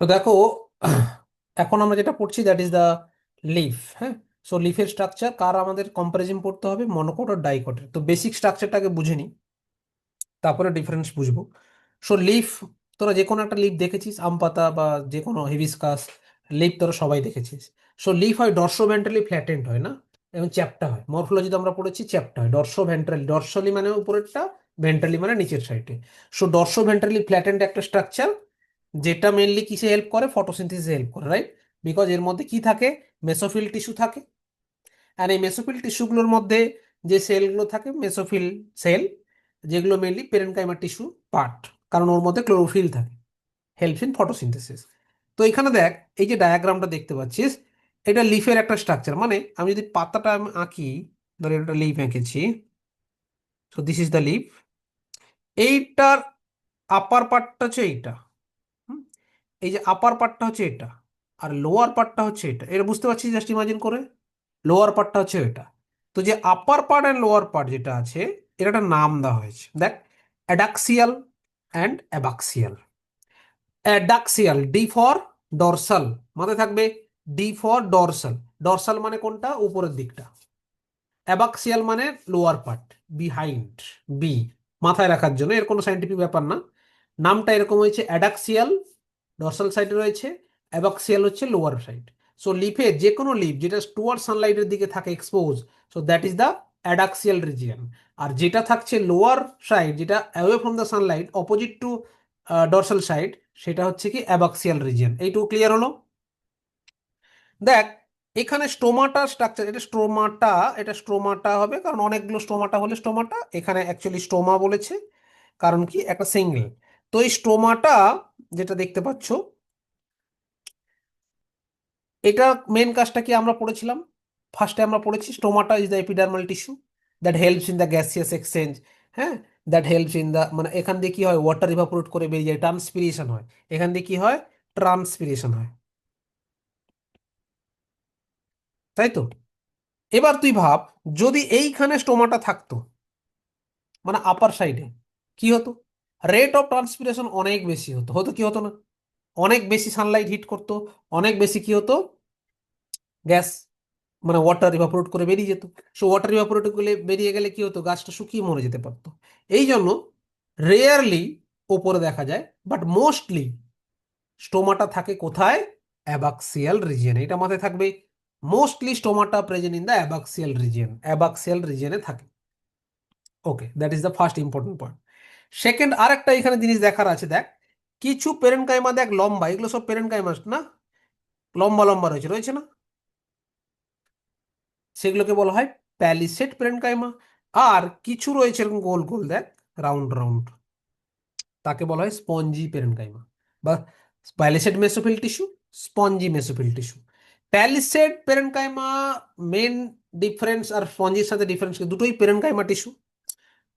তো দেখো, এখন আমরা যেটা পড়ছি দ্যাট ইজ দ্য লিফ। হ্যাঁ, সো লিফের স্ট্রাকচার কার আমাদের কম্পারিজন পড়তে হবে, মনোকট আর ডাইকটের। তো বেসিক স্ট্রাকচারটাকে বুঝে নিই, তারপরে ডিফারেন্স বুঝবো। সো লিফ, তোরা যে কোনো একটা লিফ দেখেছিস, আম পাতা বা যে কোনো হিবিস্কাস লিফ তোরা সবাই দেখেছিস। সো লিফ হয় ডর্সোভেন্ট্রালি ফ্ল্যাটেন্ড হয় না, এবং চ্যাপ্টা হয়। মরফোলজিতে আমরা পড়েছি চ্যাপ্টা হয়। ডর্সোভেন্ট্রালি, ডর্সলি মানে উপরেরটা, ভেন্ট্রালি মানে নিচের সাইডে। সো ডর্সোভেন্ট্রালি ফ্ল্যাটেন্ড একটা স্ট্রাকচার, যেটা মেনলি কিসে হেল্প করে, ফটোসিনথেসিসে হেল্প করে, রাইট? বিকজ এর মধ্যে কি থাকে, মেসোফিল টিস্যু থাকে। আর এই মেসোফিল টিস্যুগুলোর মধ্যে যে সেলগুলো থাকে, মেসোফিল সেল, যেগুলো মেনলি পেরেনকাইমার টিস্যু পার্ট, কারণ ওর মধ্যে ক্লোরোফিল থাকে, হেল্পস ইন ফটোসিনথেসিস। তো এখানে দেখ, এই যে ডায়াগ্রামটা দেখতে পাচ্ছিস, এটা লিফের একটা স্ট্রাকচার। মানে আমি যদি পাতাটা আমি আঁকি, ধর এটা লিফ এঁকেছি, so this is the leaf. এইটার আপার পার্টটা হচ্ছে এইটা। হুম, এই যে আপার পার্টটা হচ্ছে এটা, আর লোয়ার পার্টটা হচ্ছে এটা। এটা বুঝতে পারছিস? জাস্ট ইমাজিন করে, লোয়ার পার্টটা হচ্ছে এটা। তো যে আপার পার্ট অ্যান্ড লোয়ার পার্ট যেটা আছে, এটা একটা নাম দেওয়া হয়েছে, দেখ, অ্যাডাক্সিয়াল অ্যান্ড অ্যাবাক্সিয়াল। অ্যাডাক্সিয়াল, ডি ফর ডরসাল, মাথায় থাকবে, ডি ফর ডরসাল। ডরসাল মানে কোনটা, উপরের দিকটা। অ্যাবাক্সিয়াল মানে লোয়ার পার্ট, বিহাইন্ড, বি, মাথায় রাখার জন্য। এর কোনো সাইন্টিফিক ব্যাপার না, নামটা এরকম হয়েছে। অ্যাডাক্সিয়াল ডর্সাল সাইডে রয়েছে, অ্যাবাক্সিয়াল হচ্ছে লোয়ার সাইড। সো লিফে যে কোনো লিফ যেটা টুয়ার্ড সানলাইটের দিকে থাকে expose, so that is the adaxial region. আর যেটা থাকছে লোয়ার সাইড, যেটা away from the sunlight, opposite to dorsal side, সেটা হচ্ছে কি অ্যাবাক্সিয়াল রিজিয়ন। এইটুকু ক্লিয়ার হলো? দেখ, এখানে স্টোমাটা স্ট্রাকচার, এটা স্ট্রোমাটা, এটা স্ট্রোমাটা হবে, কারণ অনেকগুলো স্টোমাটা হলে স্টোমাটা। এখানে অ্যাকচুয়ালি স্টোমা বলেছে, কারণ কি একটা সিঙ্গেল। তো এই স্টোমাটা যেটা দেখতে পাচ্ছ, এটা মেন কাজটা কি আমরা পড়েছিলাম, ফার্স্টে আমরা পড়েছি stomata is the epidermal tissue that helps in the gaseous exchange. হ্যাঁ, দ্যাট হেল্পস ইন দ্য, মানে এখান দিয়ে কি হয়, ওয়াটার ইভাপোরেট করে বেরিয়ে যায়, ট্রান্সপিরেশন হয়। এখান দিয়ে কি হয়, ট্রান্সপিরেশন হয়, তাই তো? এবার তুই ভাব, যদি এইখানে স্টোমাটা থাকতো, মানে আপার সাইডে, কি হতো, রেট অফ ট্রান্সপিরেশন অনেক বেশি হতো। হতো কি হতো না, অনেক বেশি সানলাইট হিট করতো, অনেক বেশি কি হতো, গ্যাস, মানে ওয়াটার ইভাপোরেট করে বেরিয়ে যেত। সো ওয়াটার ইভাপোরেট করে বেরিয়ে গেলে কি হতো, গাছটা শুকিয়ে মরে যেতে পারতো। এই জন্য রেয়ারলি ওপরে দেখা যায়, বাট মোস্টলি স্টোমাটা থাকে কোথায়, অ্যাবাক্সিয়াল রিজিয়নে। এটা মাথায় থাকবে, mostly stomata present in the abaxial region, abaxial রিজিয়নে থাকে। Okay, that is the first important point. Second, আরেকটা এখানে জিনিস দেখার আছে, দেখ, কিছু পেরেনকাইমা দেখ লম্বা, এগুলো সব পেরেনকাইমা না, লম্বা লম্বা রয়েছে, রয়েছে না, সেগুলোকে বলা হয় প্যালিসেড পেরেনকাইমা। আর কিছু রয়েছে এরকম গোল গোল, দেখ, রাউন্ড রাউন্ড, তাকে বলা হয় স্পঞ্জি পেরেনকাইমা, বা palisade mesophyll tissue, spongy mesophyll tissue. Palisade parenchyma main difference, আর স্পঞ্জির সাথে ডিফারেন্স, দুটোই পেরেনকাইমা টিস্যু,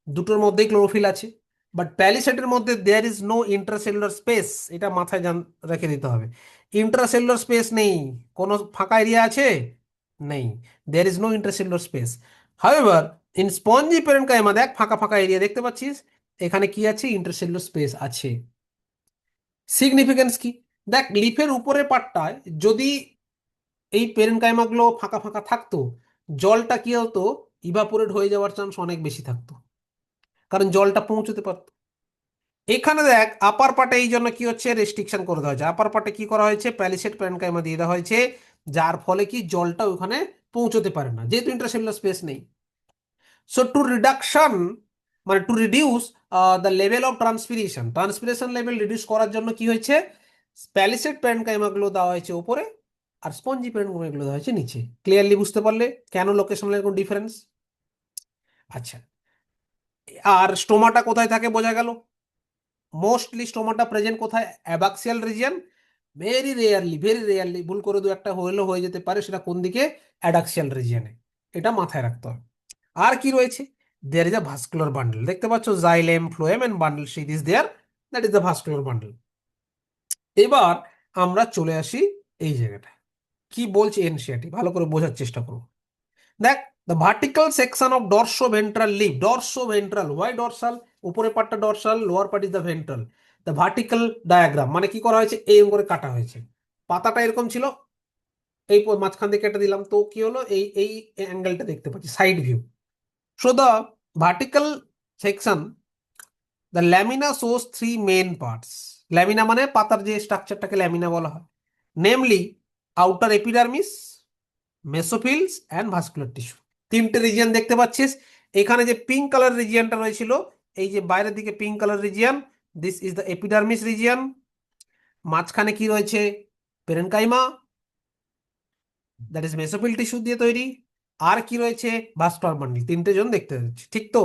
দুটোর মধ্যেই ক্লোরোফিল আছে। বাট প্যালিসেডের মধ্যে there is no intracellular space, এটা মাথায় রেখে দিতে হবে। ইন্ট্রাসেলুলার স্পেস নেই, কোনো ফাঁকা এরিয়া আছে, নেই, there is no intracellular space. However, in spongy parenchyma দেখ, ফাঁকা ফাঁকা এরিয়া দেখতে পাচ্ছিস, এখানে কি আছে, ইন্ট্রাসেলুলার স্পেস আছে। সিগনিফিকেন্স কি, দেখ, লিফের উপরের পার্টটায় যদি এই পেরেনকাইমাগুলো ফাঁকা ফাঁকা থাকতো, জলটা কি হতো, ইভাপোরেট হয়ে যাওয়ার চান্স অনেক বেশি থাকতো, কারণ জলটা পৌঁছতে পারতো। এখানে দেখ, আপার পার্টে এই জন্য কি হচ্ছে, রেস্ট্রিকশন করে দেওয়া হয়েছে। আপার পার্টে কি করা হয়েছে, প্যালিসেড প্যারেনকাইমা দিয়ে দেওয়া হয়েছে, যার ফলে কি জলটা ওখানে পৌঁছতে পারে না, যেহেতু ইন্টারসেলুলার স্পেস নেই। সো টু রিডাকশন, মানে to reduce the level of transpiration, transpiration level reduce করার জন্য কি হয়েছে, প্যালিসেড প্যারেনকাইমা গুলো দেওয়া হয়েছে উপরে, আর স্পঞ্জি প্যারেনকাইমা গুলো দেওয়া হয়েছে নিচে। ক্লিয়ারলি বুঝতে পারলে কেন লোকেশনাল কোন ডিফারেন্স? আচ্ছা, আর স্টোমাটা কোথায় থাকে বোঝা গেল। মোস্টলি স্টোমাটা প্রেজেন্ট কোথায়, অ্যাবাক্সিয়াল রিজিয়ন। ভেরি রেয়ারলি ভুল করে দু একটা হলেও হয়ে যেতে পারে, সেটা কোন দিকে, অ্যাডাক্সিয়াল রিজিয়নে। এটা মাথায় রাখতে হবে। আর কি রয়েছে, there is a vascular bundle, দেখতে পাচ্ছ, xylem phloem and bundle sheath is there, that is the vascular bundle. এবার আমরা চলে আসি এই জায়গাটা, কি বলছে এনসিআরটি, ভালো করে বোঝার চেষ্টা করো। দেখ, the vertical section of dorso ventral leaf, dorso ventral, why dorsal, উপরে পার্টটা dorsal, lower part is the ventral. The vertical diagram মানে কি করা হয়েছে, এই করে কাটা হয়েছে। পাতাটা এরকম ছিল, এই মাঝখান থেকে কেটে দিলাম, তো কি হলো, এই এই অ্যাঙ্গেলটা দেখতে পাচ্ছি, side view. So the vertical section, the lamina shows three main parts. Lamina মানে পাতার যে স্ট্রাকচারটাকে ল্যামিনা বলা হয়, namely outer epidermis, mesophylls and vascular tissue. তিনটে রিজিয়ন দেখতে পাচ্ছিস। এখানে যে পিঙ্ক কালার রিজিয়নটা রয়েছিল, এই যে বাইরের দিকে pink colour region, this is the epidermis region. মাঝখানে কি রয়েছে, parenchyma, that is mesophyll tissue দিয়ে তৈরি। আর কি রয়েছে, ভাস্কুলার বান্ডল। তিনটে জন দেখতে পাচ্ছি, ঠিক তো?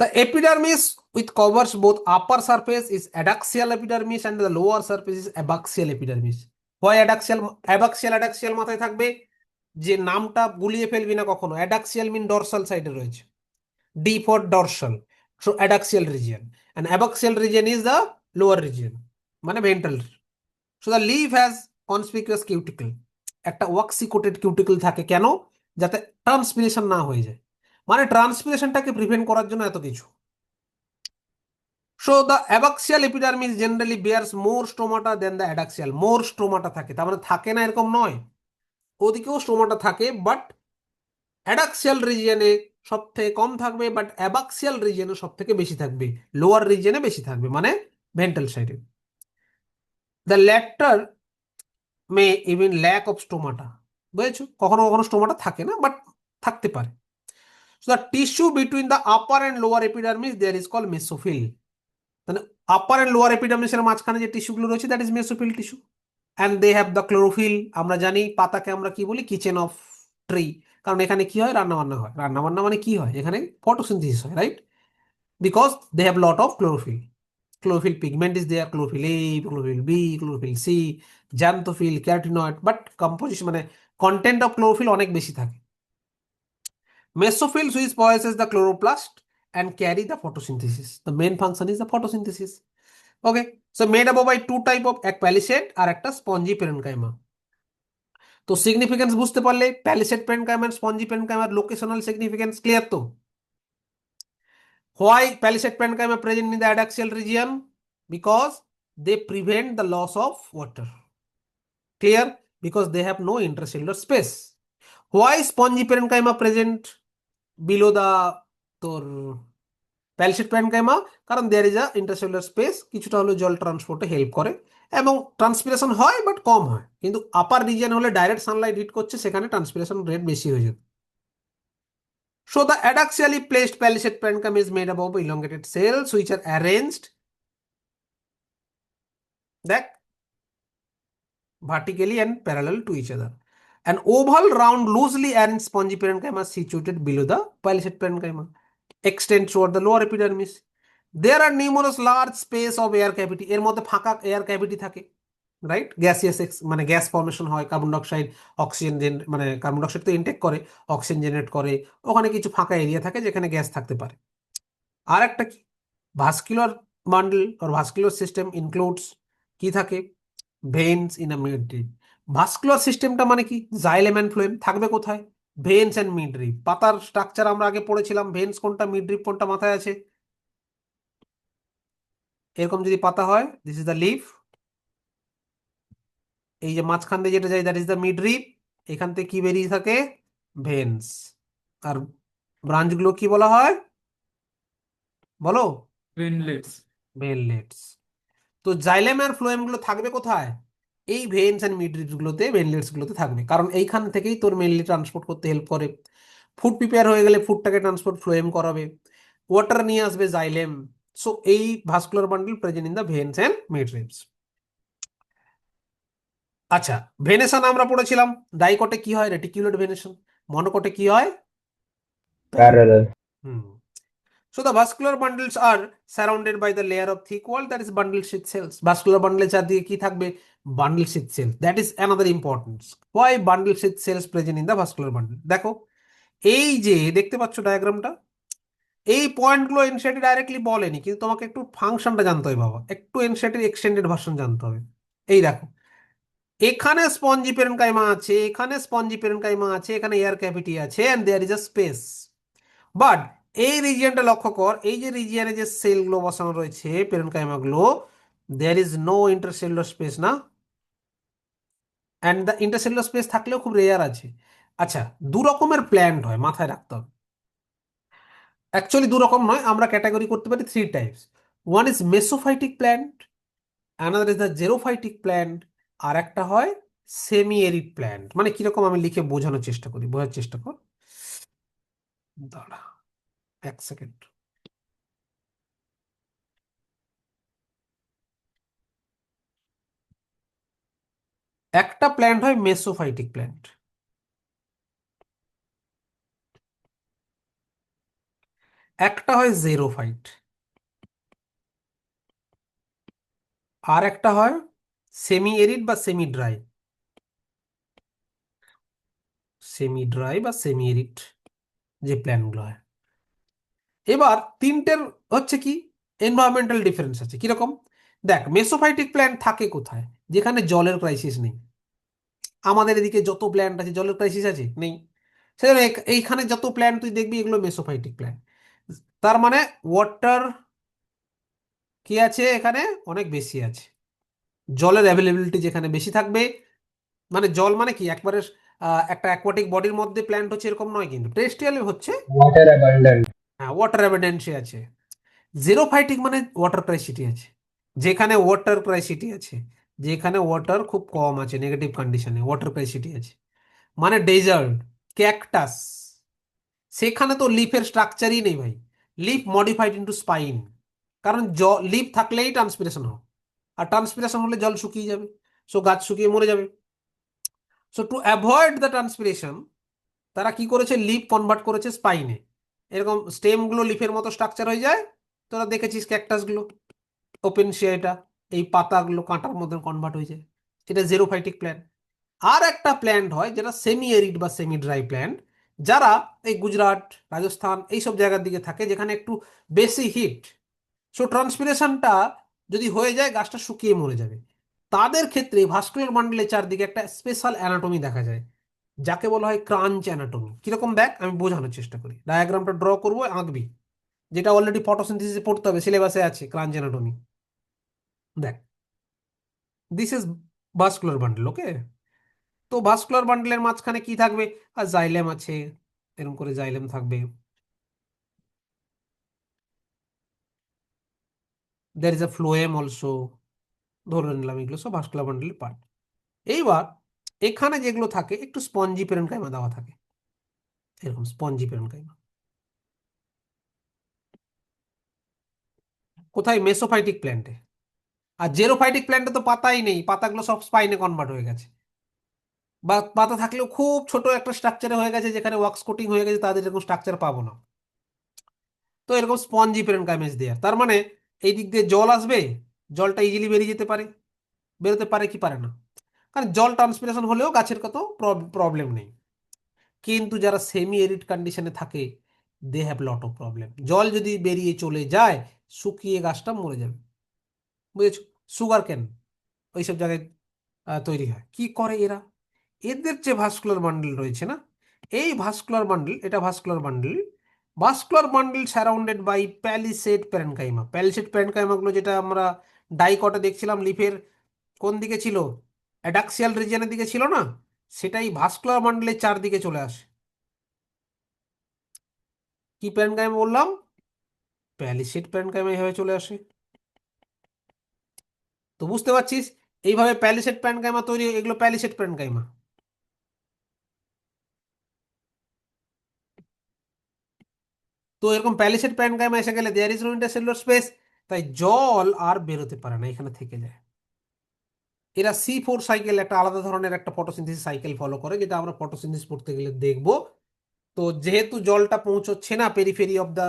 The epidermis which covers both upper surface is adaxial epidermis and the lower surface is abaxial epidermis. Why adaxial? Abaxial adaxial মাথায় থাকবে, যে নামটা গুলিয়ে ফেলবি না কখনো। অ্যাডাক্সিয়াল মিন ডরসাল সাইডে রয়েছে, D for dorsal, so adaxial region, and abaxial region is the lower region, মানে ventral. So the leaf has conspicuous cuticle, একটা ওয়াক্সি কোটেড কিউটিকল থাকে, কেন? যাতে ট্রান্সপিরেশন না হয়ে যায়, মানে ট্রান্সপিরেশনটাকে প্রিভেন্ট করার জন্য এত কিছু। So the abaxial epidermis generally bears more stomata than the adaxial. More stomata থাকে, তার মানে থাকে না এরকম নয়, ওদিকেও স্টোমাটা থাকে, বাট অ্যাডাক্সিয়াল রিজিয়নে সব থেকে কম থাকবে, বাট অ্যাবাক্সিয়াল রিজিয়নে সব থেকে বেশি থাকবে, লোয়ার রিজিয়নে বেশি থাকবে, মানে ভেন্ট্রাল সাইডে। The latter may even lack of stomata, বুঝেছো? কখনো কখনো স্টোমাটা থাকে না, বাট থাকতে পারে। So the tissue between the upper and lower epidermis there is called mesophyll. মানে আপার এন্ড লোয়ার এপিডার্মিসের মাঝখানে যে টিস্যুগুলো রয়েছে, that is mesophyll tissue. And they have the chlorophyll. আমরা জানি পাতাকে আমরা কি বলি, কিচেন অফ ট্রি, কারণ এখানে কি হয়, রান্না বান্না হয়। রান্না বান্না মানে কি হয়, এখানে ফটোসিনথেসিস হয়, right? Because they have lot of chlorophyll. Chlorophyll pigment is there, chlorophyll A, chlorophyll B, chlorophyll C, xanthophyll, carotenoid, but composition মানে কন্টেন্ট অফ ক্লোরোফিল অনেক বেশি থাকে। Mesophiles which possesses the chloroplast and carry the photosynthesis. The main function is the photosynthesis. Okay, so made up by two type of, এক palisade আর একটা spongy parenchyma. তো significance বুঝতে পারলে, palisade parenchyma আর spongy পেরেনকাইমার locational significance clear তো? Why palisade parenchyma present in the adaxial region? Because they prevent the loss of water. Clear? Because they have no intercellular space. Why spongy parenchyma present below the তোর palisade parenchyma? কারণ there is a intercellular space, কিছুটা হলো জল ট্রান্সপোর্টে help করে, এবং transpiration হয় but কম হয়। কিন্তু আপার রিজিয়ন হলে ডাইরেক্ট সানলাইট হিট করছে, সেখানে ট্রান্সপিরেশন রেট বেশি হয়ে যেত। So the adaxially placed palisade parenchyma is made up of elongated cells which are arranged, দেখ, vertically and parallel to each other. An oval, round, loosely arranged spongy parenchyma situated below the palisade parenchyma extends toward the lower epidermis. There are numerous large space of air cavity. এর মধ্যে ফাঁকা air cavity থাকে, right? Gaseous মানে gas formation হয়, carbon dioxide oxygen, মানে carbon dioxide তো intact করে, oxygen generate করে, ওখানে কিছু ফাঁকা এরিয়া থাকে যেখানে গ্যাস থাকতে পারে। আর একটা কি, vascular bundle or vascular system includes, কি থাকে, ভেন্স ইন আ মিডরিপ। ভাস্কুলার সিস্টেমটা মানে কি, জাইলেম অ্যান্ড ফ্লোয়েম থাকবে কোথায়, ভেন্স অ্যান্ড মিডরিপ। পাতার স্ট্রাকচার আমরা আগে পড়েছিলাম, ভেন্স কোনটা, মিডরিপ কোনটা, মাথায় আছে? এরকম যদি পাতা হয়, দিস ইজ দ্য লিফ, এই যে মাঝখান দিয়ে যেটা যায় দ্যাট ইজ দ্য মিডরিপ, এখান থেকে কি বেরিয়ে থাকে, ভেন্স। আর ব্রাঞ্চগুলো কি বলা হয়, বলো? Winlets. ভেনলেটস। তো জাইলেম আর ফ্লোয়েম গুলো থাকবে কোথায়, এই ভেন্স এন্ড মিডরিপস গুলোতে, ভেনলেটস গুলোতে থাকবে, কারণ এইখান থেকেই তোর মেনলি ট্রান্সপোর্ট করতে হেল্প করে। ফুড প্রিপেয়ার হয়ে গেলে ফুডটাকে ট্রান্সপোর্ট ফ্লোয়েম করাবে, ওয়াটার নিয়ে আসবে জাইলেম। সো এই vascular bundle present in the veins and midribs. আচ্ছা, ভেনেশন আমরা পড়েছিলাম, ডাইকটে কি হয়, রেটিকুলেট ভেনেশন, মনোকটে কি হয়, parallel. parallel. Hmm. So the vascular bundles are surrounded by the layer of thick wall that is bundle sheath cells. Vascular bundle চারদিকে কি থাকবে, bundle sheath cells. That is another importance. Why bundle sheath cells present in the vascular bundle? দেখো, এই যে দেখতে পাচ্ছ ডায়াগ্রামটা, এই পয়েন্টগুলো এনসিইআরটি ডাইরেক্টলি বলেনি, কিন্তু তোমাকে একটু ফাংশনটা জানতে হবে বাবা, একটু এনসিইআরটির এক্সটেন্ডেড ভার্সন জানতে হবে। এই দেখো, এখানে স্পঞ্জি পেরেনকাইমা আছে, এখানে স্পঞ্জি পেরেনকাইমা আছে, এখানে এয়ার ক্যাভিটি আছে, and there is a space, but এই রিজিয়নটা লক্ষ্য কর, এই যে রিজিয়নে যে সেলগুলো বসানো রয়েছে পেরেনকাইমাগুলো, there is no intercellular space না, অ্যান্ড দ্য ইন্টারসেলুলার স্পেস থাকলেও খুব রেয়ার আছে। আচ্ছা, দু রকমের প্ল্যান্ট হয়, মাথায় রাখতে হবে। অ্যাকচুয়ালি দু রকম নয়, আমরা ক্যাটাগরি করতে পারি three types. One is mesophytic plant, another is the xerophytic plant, আর একটা হয় সেমি এরিড প্ল্যান্ট। মানে কিরকম আমি লিখে বোঝানোর চেষ্টা করি, বোঝার চেষ্টা কর। দাঁড়া, এক সেকেন্ড। একটা প্ল্যান্ট হয় মেসোফাইটিক প্ল্যান্ট, একটা হয় জেরোফাইট, আর একটা হয় সেমি এরিড বা সেমি ড্রাই। সেমি ড্রাই বা সেমি এরিড যে প্ল্যান্টগুলো হয়। এবার তিনটের হচ্ছে কি এনভায়রনমেন্টাল ডিফারেন্স আছে কিরকম। দেখ, মেসোফাইটিক প্ল্যান্ট থাকে কোথায়? যেখানে জলের ক্রাইসিস নেই। আমাদের এদিকে যত প্ল্যান্ট আছে, জলের ক্রাইসিস আছে নেই। সেজন্য এইখানে যত প্ল্যান্ট তুই দেখবি এগুলো মেসোফাইটিক প্ল্যান্ট। তার মানে ওয়াটার কি আছে এখানে, অনেক বেশি আছে। জলের অ্যাভেলেবিলিটি যেখানে বেশি থাকবে, মানে জল মানে কি একবারে একটা অ্যাকোয়াটিক বডির মধ্যে প্ল্যান্ট হচ্ছে এরকম নয়, কিন্তু টেরেস্ট্রিয়ালে হচ্ছে। Water abundant. হ্যাঁ, ওয়াটার অ্যাবিন্ডেন্সি আছে। জিরোফাইটিক মানে ওয়াটার ক্রাইসিটি আছে, যেখানে ওয়াটার ক্রাইসিটি আছে, যেখানে ওয়াটার খুব কম আছে, নেগেটিভ কন্ডিশনে ওয়াটার ক্রাইসিটি আছে। মানে ডেজার্ট, ক্যাকটাস, সেখানে তো লিফের স্ট্রাকচারই নেই ভাই। Leaf modified into spine. কারণ লিফ থাকলেই ট্রান্সপিরেশন হবে, আর ট্রান্সপিরেশন হলে জল শুকিয়ে যাবে, সো গাছ শুকিয়ে মরে যাবে। So to avoid the transpiration, তারা কি করেছে, লিফ কনভার্ট করেছে স্পাইনে। এরকম স্টেমগুলো লিফের মতো স্ট্রাকচার হয়ে যায়। তোরা দেখেছিস ক্যাকটাসগুলো, ওপেন এটা, এই পাতাগুলো কাঁটার মধ্যে কনভার্ট হয়ে যায়। এটা জেরোফাইটিক প্ল্যান্ট। আর একটা প্ল্যান্ট হয় যেটা সেমি এরিড বা সেমি ড্রাই প্ল্যান্ট, যারা এই গুজরাট, রাজস্থান এইসব জায়গার দিকে থাকে, যেখানে একটু বেশি হিট। সো ট্রান্সপিরেশনটা যদি হয়ে যায়, গাছটা শুকিয়ে মরে যাবে। তাদের ক্ষেত্রে ভাস্কুলার বান্ডলের চারদিকে একটা স্পেশাল অ্যানাটমি দেখা যায়, যাকে বলা হয় ক্রাঞ্চ অ্যানাটমি। কিরকম দেখ, আমি বোঝানোর চেষ্টা করি, ডায়াগ্রামটা ড্র করবো, আঁকবি। যেটা অলরেডি ফটোসিনথেসিসে পড়তে হবে, সিলেবাসে আছে ক্রাঞ্চ অ্যানাটমি। দেখ, দিস ইজ ভাস্কুলার বান্ডল, ওকে। তো ভাস্কুলার বান্ডলের মাঝখানে কি থাকবে? আর জাইলেম আছে, এরকম করে জাইলেম থাকবে। There is a phloem also. ধরে নিলাম এগুলো সব ভাস্কুলার বান্ডলের পার্ট। এইবার এখানে যেগুলো থাকে একটু স্পঞ্জি পেরেনকাইমা দেওয়া থাকে, এরকম স্পঞ্জি পেরেনকাইমা। কোথায়? মেসোফাইটিক প্ল্যান্টে। আর জেরোফাইটিক প্ল্যান্টে তো পাতাই নেই, পাতাগুলো সব স্পাইনে কনভার্ট হয়ে গেছে। বা পাতা থাকলেও খুব ছোট একটা স্ট্রাকচারে হয়ে গেছে, যেখানে ওয়াক্স কোটিং হয়ে গেছে, তাদের এরকম স্ট্রাকচার পাবো না। তো এরকম স্পঞ্জি পেরেনকাইমাস দেয়ার, তার মানে এই দিক দিয়ে জল আসবে, জলটা ইজিলি বেরিয়ে যেতে পারে। বেরোতে পারে কি পারে না? কারণ জল ট্রান্সপিরেশন হলেও গাছের কত প্রবলেম নেই। কিন্তু যারা সেমি এরিড কন্ডিশনে থাকে, they have lot of problem. জল যদি বেরিয়ে চলে যায়, শুকিয়ে গাছটা মরে যাবে। বুঝেছো? সুগার কেন ওইসব জায়গায় তৈরি হয়। কি করে এরা? এদের যে ভাস্কুলার বান্ডেল রয়েছে না, এই ভাস্কুলার বান্ডেল, এটা vascular bundle. Vascular bundle surrounded by palisade parenchyma. Palisade parenchyma গুলো যেটা আমরা ডাইকটে দেখছিলাম, লিফের কোন দিকে ছিল, অ্যাডাক্সিয়াল রিজিয়নের দিকে ছিল না, সেটাই ভাস্কুলার বান্ডেলের চারদিকে চলে আসে। কি প্যারেনকাইমা বললাম? প্যালিসেড প্যারেনকাইমা এইভাবে চলে আসে। তো বুঝতে পারছিস, এইভাবে প্যালিসেড প্যারেনকাইমা তৈরি, এগুলো প্যালিসেড প্যারেনকাইমা। তো এরকম প্যালিসেড প্যারেনকাইমা এসে গেলে there is no intercellular space, তাই জল আর বেরোতে পারে না, এখানে থেকে যায়। এরা C4 সাইকেল, একটা আলাদা ধরনের একটা ফটোসিনথেসিস সাইকেল ফলো করে, যেটা আমরা ফটোসিনথেসিস পড়তে গেলে দেখবো। তো যেহেতু জলটা পৌঁছচ্ছে না পেরিফেরি অফ দা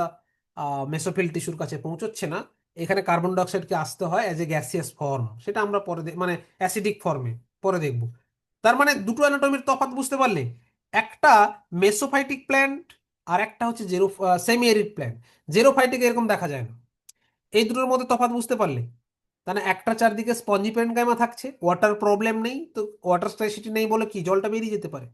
মেসোফিল টিস্যুর কাছে, পৌঁছচ্ছে না, এখানে কার্বন ডাইঅক্সাইডকে আসতে হয় অ্যাজ এ গ্যাসিয়াস ফর্ম। সেটা আমরা পরে মানে অ্যাসিডিক ফর্মে পরে দেখব। তার মানে দুটো অ্যানাটমির তফাৎ বুঝতে পারলে, একটা মেসোফাইটিক প্ল্যান্ট, আর একটা হচ্ছে সেমি এরিড প্ল্যান্ট। জেরোফাইটিক এরকম দেখা যায় না। এই দুটোর মধ্যে তফাৎ বুঝতে পারলে, তাহলে একটা চারদিকে স্পঞ্জি প্যারেনকাইমা থাকছে, ওয়াটার প্রবলেম নেই, তো ওয়াটার স্ক্যারসিটি নেই বলে কি জলটা বেরিয়ে যেতে পারে।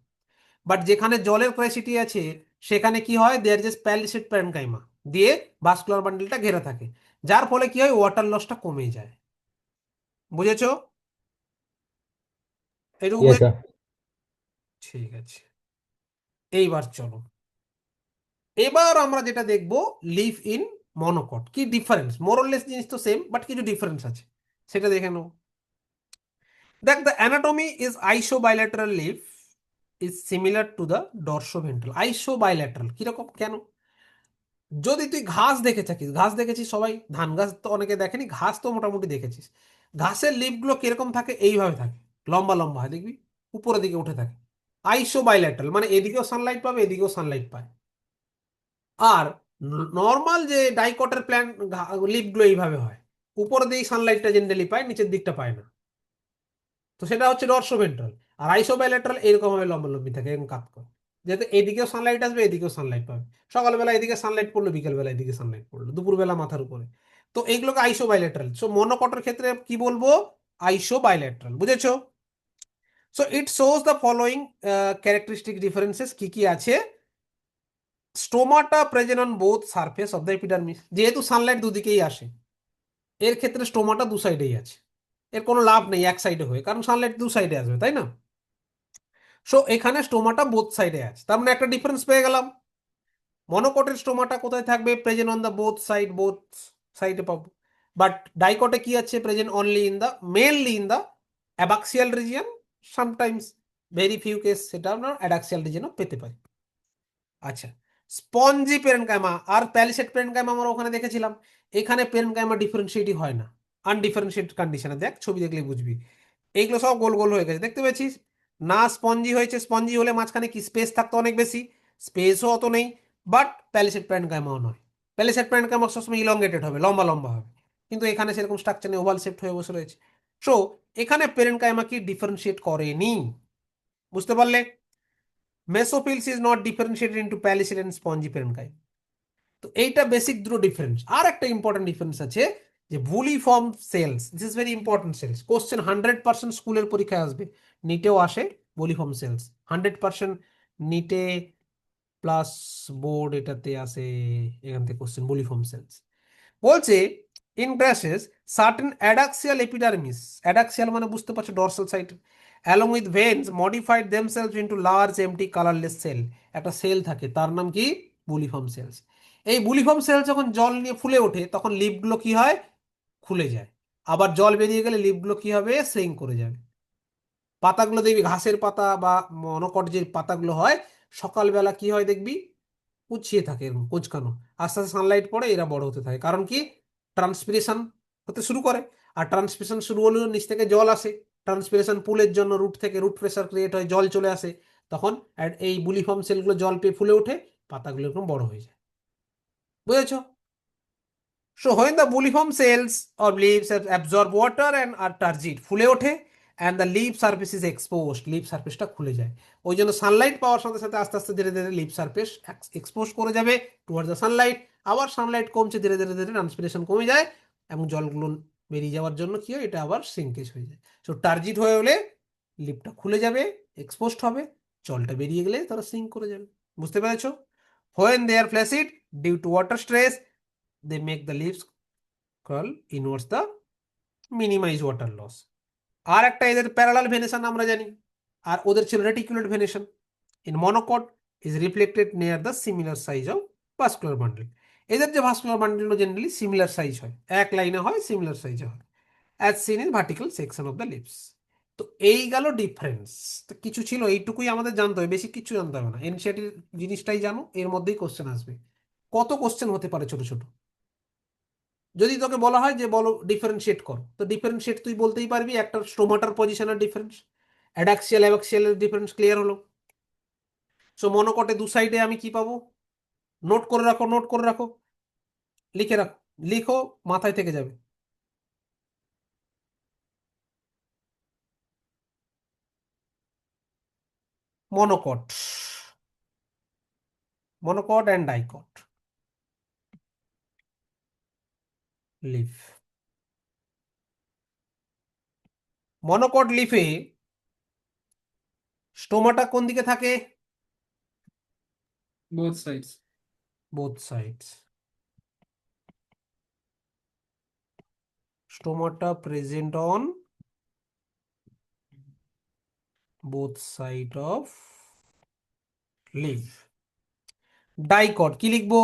বাট যেখানে জলের ক্রাইসিটি আছে, সেখানে কি হয়, দেয়ার যে প্যালিসেড প্যারেনকাইমা দিয়ে ভাস্কুলার বান্ডেলটা ঘেরা থাকে, যার ফলে কি হয়, ওয়াটার লসটা কমে যায়। বুঝেছো? এটুকু ইয়েস স্যার। ঠিক আছে। এইবার চলো, এবার আমরা যেটা দেখব, লিভ ইন মনোকট কি ডিফারেন্স, মোরলেস জিনিস তো সেম বাট কিছু ডিফারেন্স আছে, সেটা দেখে নেব। দেখ, the anatomy is isobilateral leaf is similar to the dorsoventral. Isobilateral কিরকম, কেন? যদি তুই ঘাস দেখে থাকিস, ঘাস দেখেছিস সবাই, ধান গাছ তো অনেকে দেখেনি, ঘাস তো মোটামুটি দেখেছিস, ঘাসের লিফগুলো কিরকম থাকে, এইভাবে থাকে, লম্বা লম্বা হয় দেখবি, উপরের দিকে উঠে থাকে। আইসোবাইল্যাটারাল মানে এদিকেও সানলাইট পাবে, এদিকেও সানলাইট পায়। আর নর্মাল যে ডাইকটের প্ল্যান্ট লিফগুলো এইভাবে হয়, উপরের দিকে সানলাইটটা জেনারেলি পায়, নিচের দিকটা পায় না। তো সেটা হচ্ছে ডরসোভেন্ট্রাল। আর আইসোবাইল্যাটারাল এরকম ভাবে লম্বালম্বি থাকে, এরকম কাত করে, যেহেতু এদিকেও সানলাইট আসবে, এদিকেও সানলাইট পাবে। সকালবেলা এদিকে সানলাইট পড়লো, বিকেলবেলা এদিকে সানলাইট পড়লো, দুপুরবেলা মাথার উপরে। তো এইগুলোকে আইসোবাইল্যাটারাল। সো মনোকটের ক্ষেত্রে কি বলবো, আইসোবাইল্যাটারাল। বুঝেছো? So it shows the following characteristic differences, কি কি আছে। Stomata present on both surface of the epidermis, যেহেতু সানলাইট দুদিকেই আসে, এর ক্ষেত্রে স্টোমাটা দু সাইডেই আছে। এর কোনো লাভ নেই এক সাইডে হয়ে, কারণ সানলাইট দু সাইডে আসবে, তাই না? সো এখানে স্টোমাটা বোথ সাইডে আছে, তার মানে একটা ডিফারেন্স পেয়ে গেলাম। মনোকটের স্টোমাটা কোথায় থাকবে, present on the both side, both সাইডে পাবো। বাট ডাইকটে কি আছে, present only in the, mainly in the abaxial region, sometimes very few case সেটা আমরা অ্যাডাক্সিয়াল রিজিয়নও পেতে পারি। আচ্ছা, স্পঞ্জি পেরেনকাইমা আর প্যালিসেড পেরেনকাইমা আমরা ওখানে দেখেছিলাম, এখানে পেরেনকাইমা ডিফারেন্সিয়েটই হয় না, আনডিফারেন্সিয়েটেড কন্ডিশনে। দেখ ছবি দেখলে বুঝবি, এইগুলো সব গোল গোল হয়ে গেছে, দেখতে পেয়েছিস না? স্পঞ্জি হয়েছে, স্পঞ্জি হলে মাঝখানে কি স্পেস থাকতো অনেক বেশি, স্পেসও অত নেই। বাট প্যালিসেড পেরেনকাইমাও নয়, প্যালিসেড পেরেনকাইমা সবসময় ইলংগেটেড হবে, লম্বা লম্বা হবে, কিন্তু এখানে সেরকম স্ট্রাকচার নেই, ওভাল শেপড হয়ে বসে রয়েছে। সো এখানে পেরেনকাইমা কি ডিফারেন্সিয়েট করেনি। বুঝতে পারলে? Mesophylls is not differentiated into palisade and spongy parenchyma. তো এইটা বেসিক দুটো ডিফারেন্স। আর একটা ইম্পর্টেন্ট ডিফারেন্স আছে, যে bulliform cells, this is very important cells, question 100% স্কুলের পরীক্ষায় আসবে, নিটেও আসে। বুলিফর্ম সেলস 100% নিটে প্লাস বোর্ড এটাতে আসে, এখান থেকে কোশ্চেন বুলিফর্ম সেলস। বলছে in grasses certain adaxial epidermis, adaxial মানে বুঝতে পারছো dorsal side, along with veins modified themselves into large empty colourless cell. একটা সেল থাকে, তার নাম কি, বুলিফর্ম সেলস। এই বুলিফর্ম সেল যখন জল নিয়ে ফুলে ওঠে, তখন লিপগুলো কি হয়, খুলে যায়। আবার জল বেরিয়ে গেলে লিপগুলো কি হবে, শ্রিঙ্ক করে যাবে। পাতাগুলো দেখবি, ঘাসের পাতা বা মনোকট যে পাতাগুলো হয়, সকালবেলা কি হয় দেখবি, কুচিয়ে থাকে, এরকম কুচকানো। আস্তে আস্তে সানলাইট পড়ে এরা বড় হতে থাকে, কারণ কি, ট্রান্সপিরেশন হতে শুরু করে। আর ট্রান্সপিরেশন শুরু হলেও নিচ থেকে জল আসে, ট্রান্সপিরেশন পুলের জন্য রুট থেকে রুট প্রেসার ক্রিয়েট হয়, জল চলে আসে, তখন এই বুলিফর্ম সেলগুলো জল পেয়ে ফুলে ওঠে, পাতাগুলো এরকম বড় হয়ে যায়। বুঝেছো? So when the bulliform cells or leaves absorb water and are turgid, ফুলে ওঠে, and the leaf surface is exposed, leaf surfaceটা খুলে যায়। ওই জন্য সানলাইট পাওয়ার সাথে সাথে আস্তে আস্তে ধীরে ধীরে লিফ সারফেস এক্সপোজ করে যাবে টুয়ার্ড দ্য সানলাইট। আবার সানলাইট কমছে, ধীরে ধীরে ধীরে ট্রান্সপিরেশন কমে যায়, এবং জলগুলো বেরিয়ে যাওয়ার জন্য কি হয়, এটা আবার সিঙ্কেজ হয়ে যায়। সো টার্জিট হয়ে হলে লিফটা খুলে যাবে, এক্সপোজড হবে, জলটা বেরিয়ে গেলে তারা সিঙ্ক করে যাবে। বুঝতে পেরেছো? When they are flaccid due to water stress, they make the leaves curl inwards the minimize water loss. আর একটা এদের প্যারালাল ভেনেশন আমরা জানি, আর ওদের ছিল reticulate venation. In monocot is reflected near the similar size of vascular bundle. এদের যে vascular bundle generally similar size হয়, এক লাইনে হয়, সিমিলার সাইজে হয়, as seen in vertical section of the leaves. তো এই গেল ডিফারেন্স। তো কিছু ছিল, এইটুকুই আমাদের জানতে হবে, বেশি কিছু জানতে হবে না, এনসিআরটি জিনিসটাই জানো, এর মধ্যেই কোশ্চেন আসবে। কত কোশ্চেন হতে পারে ছোট ছোট। যদি তোকে বলা হয় যে বলো ডিফারেন্সিয়েট কর, তো ডিফারেন্সিয়েট তুই বলতেই পারবি, একটা স্টোমাটার পজিশনের ডিফারেন্স, অ্যাডাক্সিয়াল অ্যাবাক্সিয়ালের ডিফারেন্স ক্লিয়ার হলো। সো মনোকটে দু সাইডে আমি কি পাবো, নোট করে রাখো, নোট করে রাখো, লিখে রাখো, লিখো, মাথায় থেকে যাবে। Monocot, monocot and dicot leaf. Monocot লিফে স্টোমাটা কোন দিকে থাকে, both sides. both sides. Stomata present on both side of leaf. Dicot কি লিখবো?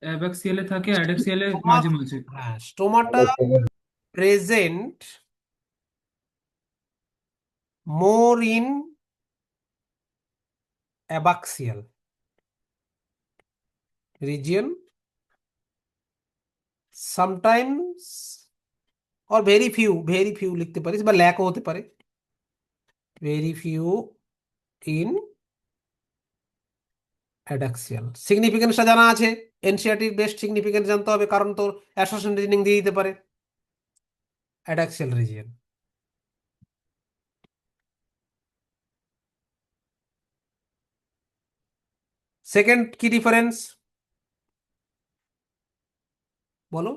অ্যাবাক্সিয়ালে থাকে, অ্যাডাক্সিয়ালে স্টোমা, মাঝে মাঝে। হ্যাঁ stomata present more in abaxial region sometimes और ভেরি ফিউ লিখতে পারিস বা ল্যাকও হতে পারে, ভেরি ফিউ ইন অ্যাডাক্সিয়াল। সিগনিফিকেন্সটা জানা আছে, এনসিআরটির বেস্ট সিগনিফিকেন্স জানতে হবে, কারণ তোর অ্যাসোসিয়েশন রিজনিং দিয়ে দিতে পারে। অ্যাডাক্সিয়াল রিজিয়ন। সেকেন্ড কি ডিফারেন্স বলো?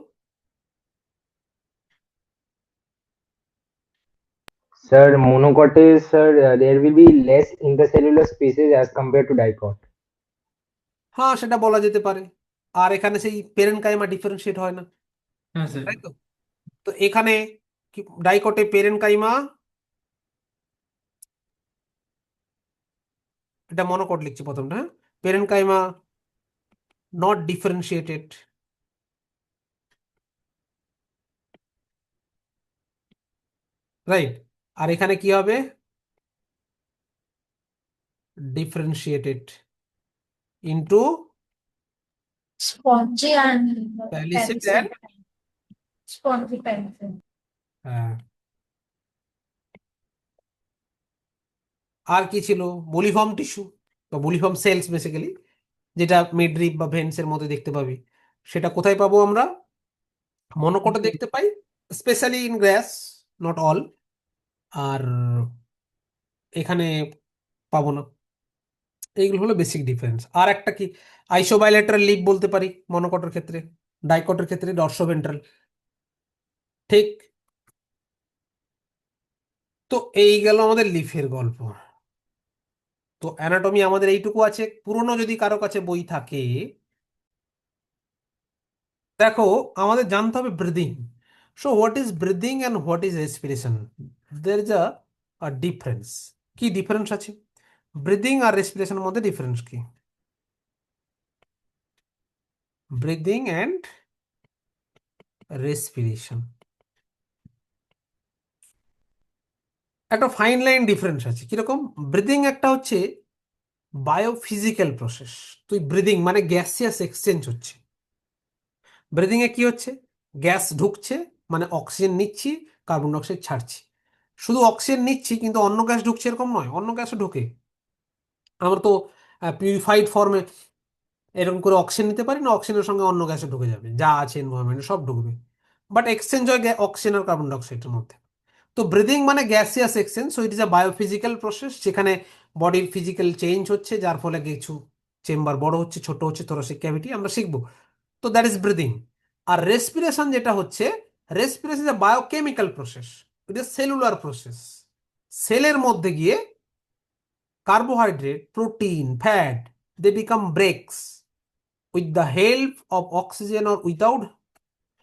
Sir, monocot is, sir, there will be less intercellular species as compared to dicot. হ্যাঁ সেটা বলা যেতে পারে। আর এখানে সেই পেরেনকাইমা ডিফারেন্সিয়েট হয় না, হ্যাঁ স্যার। তাই তো? তো এখানে ডাইকটে পেরেনকাইমা, এটা মনোকট লিখছি প্রথমটা, হ্যাঁ, পেরেনকাইমা নট ডিফারেন্সিয়েটেড, রাইট। আর এখানে কি হবে? Differentiated into Spongy and palisade pencil. And, Spongy pencil. হ্যাঁ। আর কি ছিল? বুলিফর্ম টিস্যু বা বুলিফর্ম সেলস বেসিক্যালি, যেটা মিডরিপ বা ভেন্সের মধ্যে দেখতে পাবি। সেটা কোথায় পাবো আমরা? মনোকটে দেখতে পাই, specially in grass, not all. আর এখানে পাবো না। এইগুলো হলো বেসিক ডিফারেন্স। আর একটা কি, আইসোবাইলেটারাল লিপ বলতে পারি মনোকটের ক্ষেত্রে, ডাইকটের ক্ষেত্রে ডর্সোভেন্ট্রাল, ঠিক। তো এই গেল আমাদের লিফের গল্প। তো অ্যানাটমি আমাদের এইটুকু আছে। পুরনো যদি কারো কাছে বই থাকে, দেখো আমাদের জানতে হবে breathing. So what is breathing and what is respiration? There is a difference. কি ডিফারেন্স আছে ব্রিদিং আর রেসপিরেশনের মধ্যে? ডিফারেন্স কি? ব্রিদিং অ্যান্ড রেসপিরেশন একটা ফাইন লাইন ডিফারেন্স আছে। কিরকম? ব্রিদিং একটা হচ্ছে বায়োফিজিক্যাল প্রসেস। তুই ব্রিদিং মানে গ্যাসিয়াস এক্সচেঞ্জ হচ্ছে। ব্রিদিং এ কি হচ্ছে? গ্যাস ঢুকছে, মানে অক্সিজেন নিচ্ছি, কার্বন ডাইঅক্সাইড ছাড়ছি। শুধু অক্সিজেন নিচ্ছি কিন্তু অন্য গ্যাস ঢুকছে এরকম নয়, অন্য গ্যাসও ঢোকে। আমরা তো পিউরিফাইড ফর্মে এরকম করে অক্সিজেন নিতে পারি না, অক্সিজেনের সঙ্গে অন্য গ্যাসে ঢুকে যাবে, যা আছে এনভায়রনমেন্টে সব ঢুকবে। বাট এক্সচেঞ্জ হয় অক্সিজেন আর কার্বন ডাইঅক্সাইডের মধ্যে। তো ব্রিদিং মানে gaseous exchange, so it is a biophysical process, যেখানে বডির ফিজিক্যাল চেঞ্জ হচ্ছে, যার ফলে কিছু চেম্বার বড় হচ্ছে, ছোট হচ্ছে, থোরাসিক ক্যাভিটি আমরা শিখবো। তো দ্যাট ইজ ব্রিদিং। আর রেসপিরেশন যেটা হচ্ছে, respiration is a biochemical process, it is cellular process. সেলের মধ্যে গিয়ে carbohydrate, protein, fat, they become breaks with the help of oxygen or without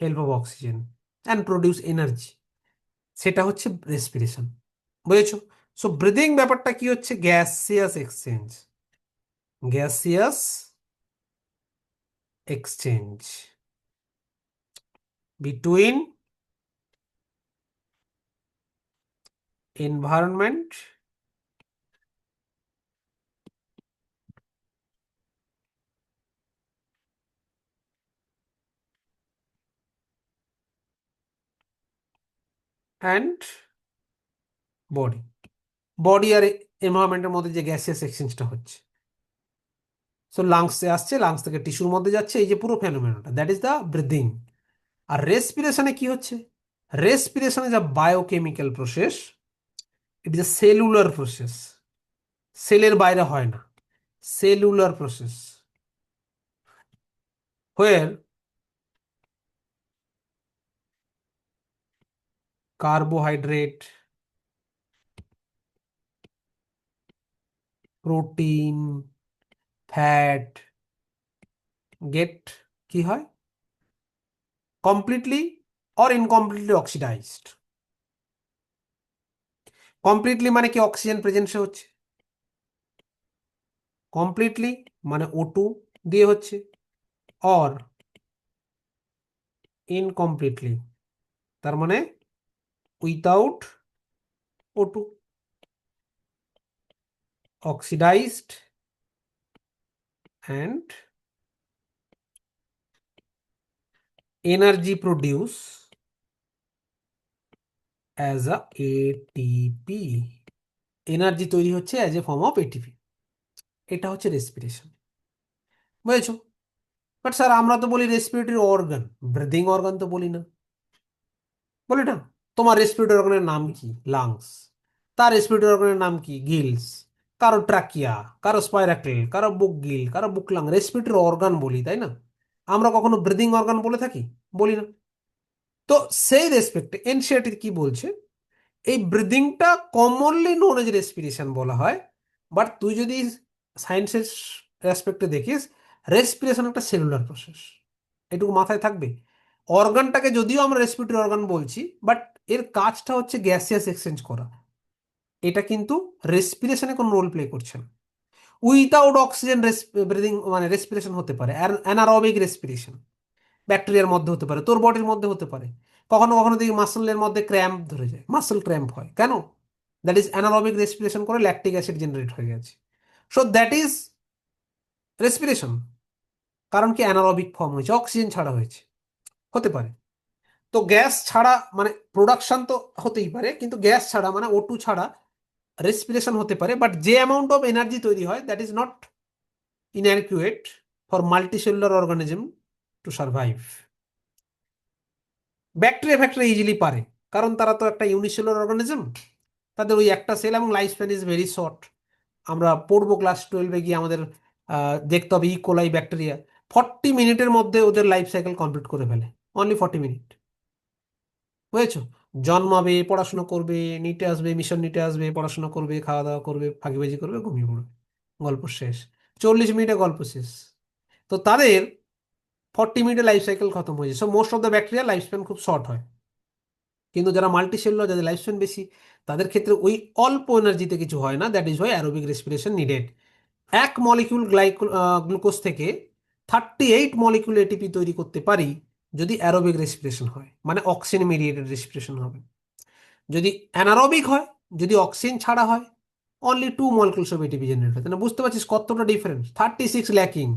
help of oxygen and produce energy. সেটা হচ্ছে respiration, বুঝেছো? So breathing ব্যাপারটা কি হচ্ছে? Gaseous exchange, gaseous exchange between environment and body. Body আর এনভায়রনমেন্টের মধ্যে যে গ্যাসিয়াস এক্সচেঞ্জটা হচ্ছে, সো লাংসে আসছে, লাংস থেকে টিস্যুর মধ্যে যাচ্ছে, এই যে পুরো ফেনোমেননটা, দ্যাট ইজ দ্য ব্রিদিং। আর রেসপিরেশনে কি হচ্ছে? Respiration is a biochemical process, it is a cellular process. সেলের বাইরে হয় না, সেলুলার প্রসেস, হোয়ার কার্বোহাইড্রেট, প্রোটিন, ফ্যাট গেট কি হয় completely or incompletely oxidised. Completely মানে কি অক্সিজেন প্রেজেন্সে হচ্ছে, কমপ্লিটলি মানে O2 দিয়ে হচ্ছে, অর ইনকমপ্লিটলি তার মানে without O2, oxidised and energy produce as a ATP, energy তৈরি হচ্ছে as a form of ATP. এটা হচ্ছে রেসপিরেশন, বুঝেছো? বাট স্যার আমরা তো বলি রেসপিরেটরি অর্গান, ব্রিদিং অর্গান তো বলি না, বলি না। তোমার রেসপিরেটরি অর্গানের নাম কি? লাংস। তার রেসপিরেটরি অর্গানের নাম কি? গিলস। কারো ট্রাকিয়া, কারো স্পাইরাকেল, কারো বুক গিল, কারো বুক লাং, রেসপিরেটরি অর্গান বলি, তাই না? আমরা কখনো ব্রিদিং অর্গান বলে থাকি? বলি না। তো সেই রেসপেক্টে এনসিইআরটি কি বলছে, এই ব্রিদিংটা কমনলি নোন এজ রেসপিরেশন বলা হয়, বাট তুই যদি সায়েন্সের রেসপেক্টে দেখিস রেসপিরেশন একটা সেলুলার প্রসেস, এটুকু মাথায় থাকবে। অর্গানটাকে যদিও আমরা রেসপিরেটরি অর্গান বলছি, বাট এর কাজটা হচ্ছে গ্যাসিয়াস এক্সচেঞ্জ করা। এটা কিন্তু রেসপিরেশনে কোনো রোল প্লে করছে না। উইথাউট অক্সিজেন ব্রিদিং মানে রেসপিরেশন হতে পারে, অ্যানারোবিক রেসপিরেশন ব্যাকটেরিয়ার মধ্যে হতে পারে, তোর বডির মধ্যে হতে পারে। কখনো কখনো দেখি মাসলের মধ্যে ক্র্যাম্প ধরে যায়, মাসল ক্র্যাম্প হয় কেন? দ্যাট ইজ অ্যানারোবিক রেসপিরেশন করে ল্যাকটিক অ্যাসিড জেনারেট হয়ে গেছে। So that is respiration. কারণ কি অ্যানারোবিক ফর্ম হয়েছে, অক্সিজেন ছাড়া হয়েছে, হতে পারে। তো গ্যাস ছাড়া মানে প্রোডাকশন তো হতেই পারে, কিন্তু গ্যাস ছাড়া মানে O2 ছাড়া রেসপিরেশন হতে পারে, বাট যে অ্যামাউন্ট অফ এনার্জি তৈরি হয় that is not inadequate for multicellular organism to survive. Bacteria ফ্যাক্টেরিয়া ইজিলি পারে, কারণ তারা তো একটা ইউনিসেলুলার অর্গানিজম, তাদের ওই একটা সেল এবং life span is very short. আমরা পড়বো ক্লাস 12-এ গিয়ে আমাদের দেখতে হবে ইকোলাই ব্যাকটেরিয়া 40 মিনিটের মধ্যে ওদের লাইফ সাইকেল কমপ্লিট করে ফেলে, অনলি 40 মিনিট। বুঝেছো? জন্মাবে, পড়াশোনা করবে, নিটে আসবে, মিশন নিটে আসবে, পড়াশোনা করবে, খাওয়া দাওয়া করবে, ফাঁকিবাজি করবে, ঘুমিয়ে পড়বে, গল্প শেষ। 40 মিনিটে গল্প শেষ। তো তাদের 40 মিনিটে লাইফ সাইকেল খতম হয়ে যায়। So most of the bacteria life span খুব শর্ট হয়। কিন্তু যারা মাল্টি সেলুলার, যাদের লাইফ স্প্যান বেশি, তাদের ক্ষেত্রে ওই অল্প এনার্জিতে কিছু হয় না। That is Y aerobic respiration needed. এক মলিকিউল গ্লুকোজ থেকে 38 মলিকিউল এটিপি তৈরি করতে পারি যদি অ্যারোবিক রেসপিরেশন হয়, মানে অক্সিজেন মিডিয়েটেড রেসপিরেশন হবে। যদি অ্যানারোবিক হয়, যদি অক্সিজেন ছাড়া হয়, only 2 molecules of ATP generate হয়। তাহলে বুঝতে পারছিস কতটা ডিফারেন্স, 36 ল্যাকিং,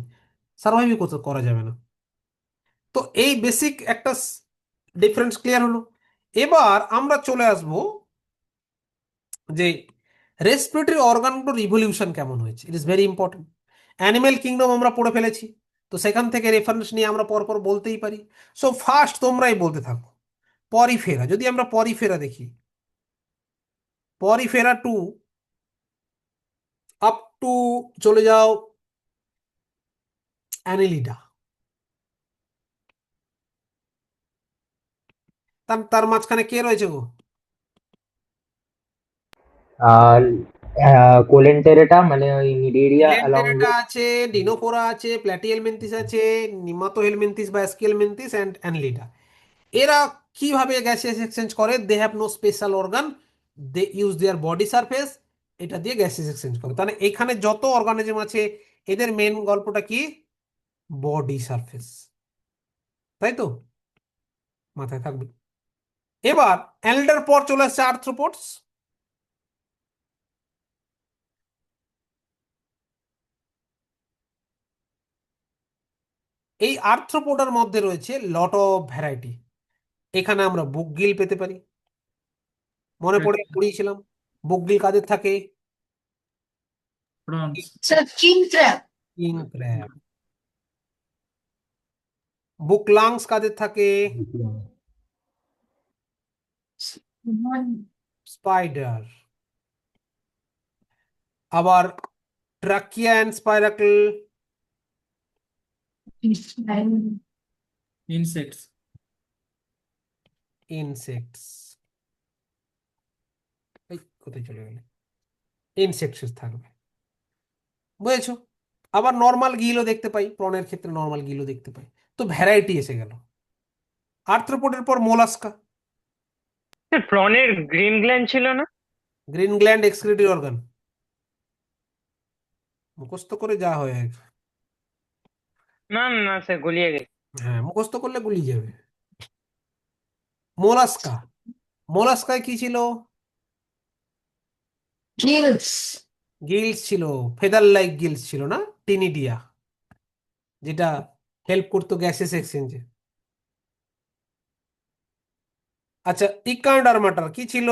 সার্ভাইভই করা যাবে না। তো এই বেসিক একটা ডিফারেন্স ক্লিয়ার হলো। এবার আমরা চলে আসব যে রেসপিরেটরি অর্গানগুলোর ইভলিউশন কেমন হয়েছে। It is very important. Animal kingdom আমরা পড়ে ফেলেছি, তো সেখান থেকে রেফারেন্স নিয়ে আমরা পরপর বলতেই পারি। সো ফার্স্ট তোমরাই বলতে থাকো, পরিফেরা। যদি আমরা পরিফেরা দেখি, পরিফেরা টু আপ টু চলে যাও অ্যানিলিডা, তার তার মাঝখানে কে রয়েছে গো? আর কোলেন্টেরেটা মানে ওই নিডেরিয়া অ্যালং লেন্টেরেটা উইথ আছে, ডিনোফোরা আছে, প্ল্যাটিহেলমিনথিস আছে, নিমাটোহেলমিনথিস বা অ্যাস্কিহেলমিনথিস অ্যান্ড অ্যানলিডা। এরা কিভাবে গ্যাসিয়াস এক্সচেঞ্জ করে? They have no special organ, they use their body surface, এটা দিয়ে গ্যাসিয়াস এক্সচেঞ্জ করে। তাহলে এখানে যত অর্গানিজম আছে এদের মেন গল্পটা কি? বডি সারফেস, তাই তো? মাথায় থাকবে। এবার অ্যানলিডার পর চলে আসছে আর্থ্রোপোডস। এই আর্থ্রোপোডার মধ্যে রয়েছে লট অফ ভ্যারাইটি। এখানে আমরা বুকগিল পেতে পারি, মনে পড়ে পড়িয়েছিলাম। বুকগিল কাদের থাকে? Prawns. Sir, king crab. King crab. Book lungs কাদের থাকে? One spider. আবার trachea and spiracle, fish and insects. Insects. এই কোথায় চলে গেলে? ইনসেক্টস থাকবে, বুঝেছো? আবার নর্মাল গিলও দেখতে পাই, প্রনের ক্ষেত্রে নর্মাল গিলও দেখতে পাই। তো ভ্যারাইটি এসে গেল। আর্থ্রোপোডের পর মোলাস্কা। প্রনের গ্রিন গ্ল্যান্ড ছিল না? গ্রিন গ্ল্যান্ড এক্সক্রিটরি অর্গান, মুখস্থ করে যা হয় আর কি। না না না, সে গুলিয়ে গেছে। হ্যাঁ, মুখস্থ করলে গুলিয়ে যাবে। মোলাস্কা, মোলাস্কায় কি ছিল? Gills. গিলস ছিল, ফেদার লাইক গিলস ছিল না, টিনিডিয়া, যেটা হেল্প করতো গ্যাসেস এক্সচেঞ্জে। আচ্ছা, ইকান্ডারমাটার কি ছিল?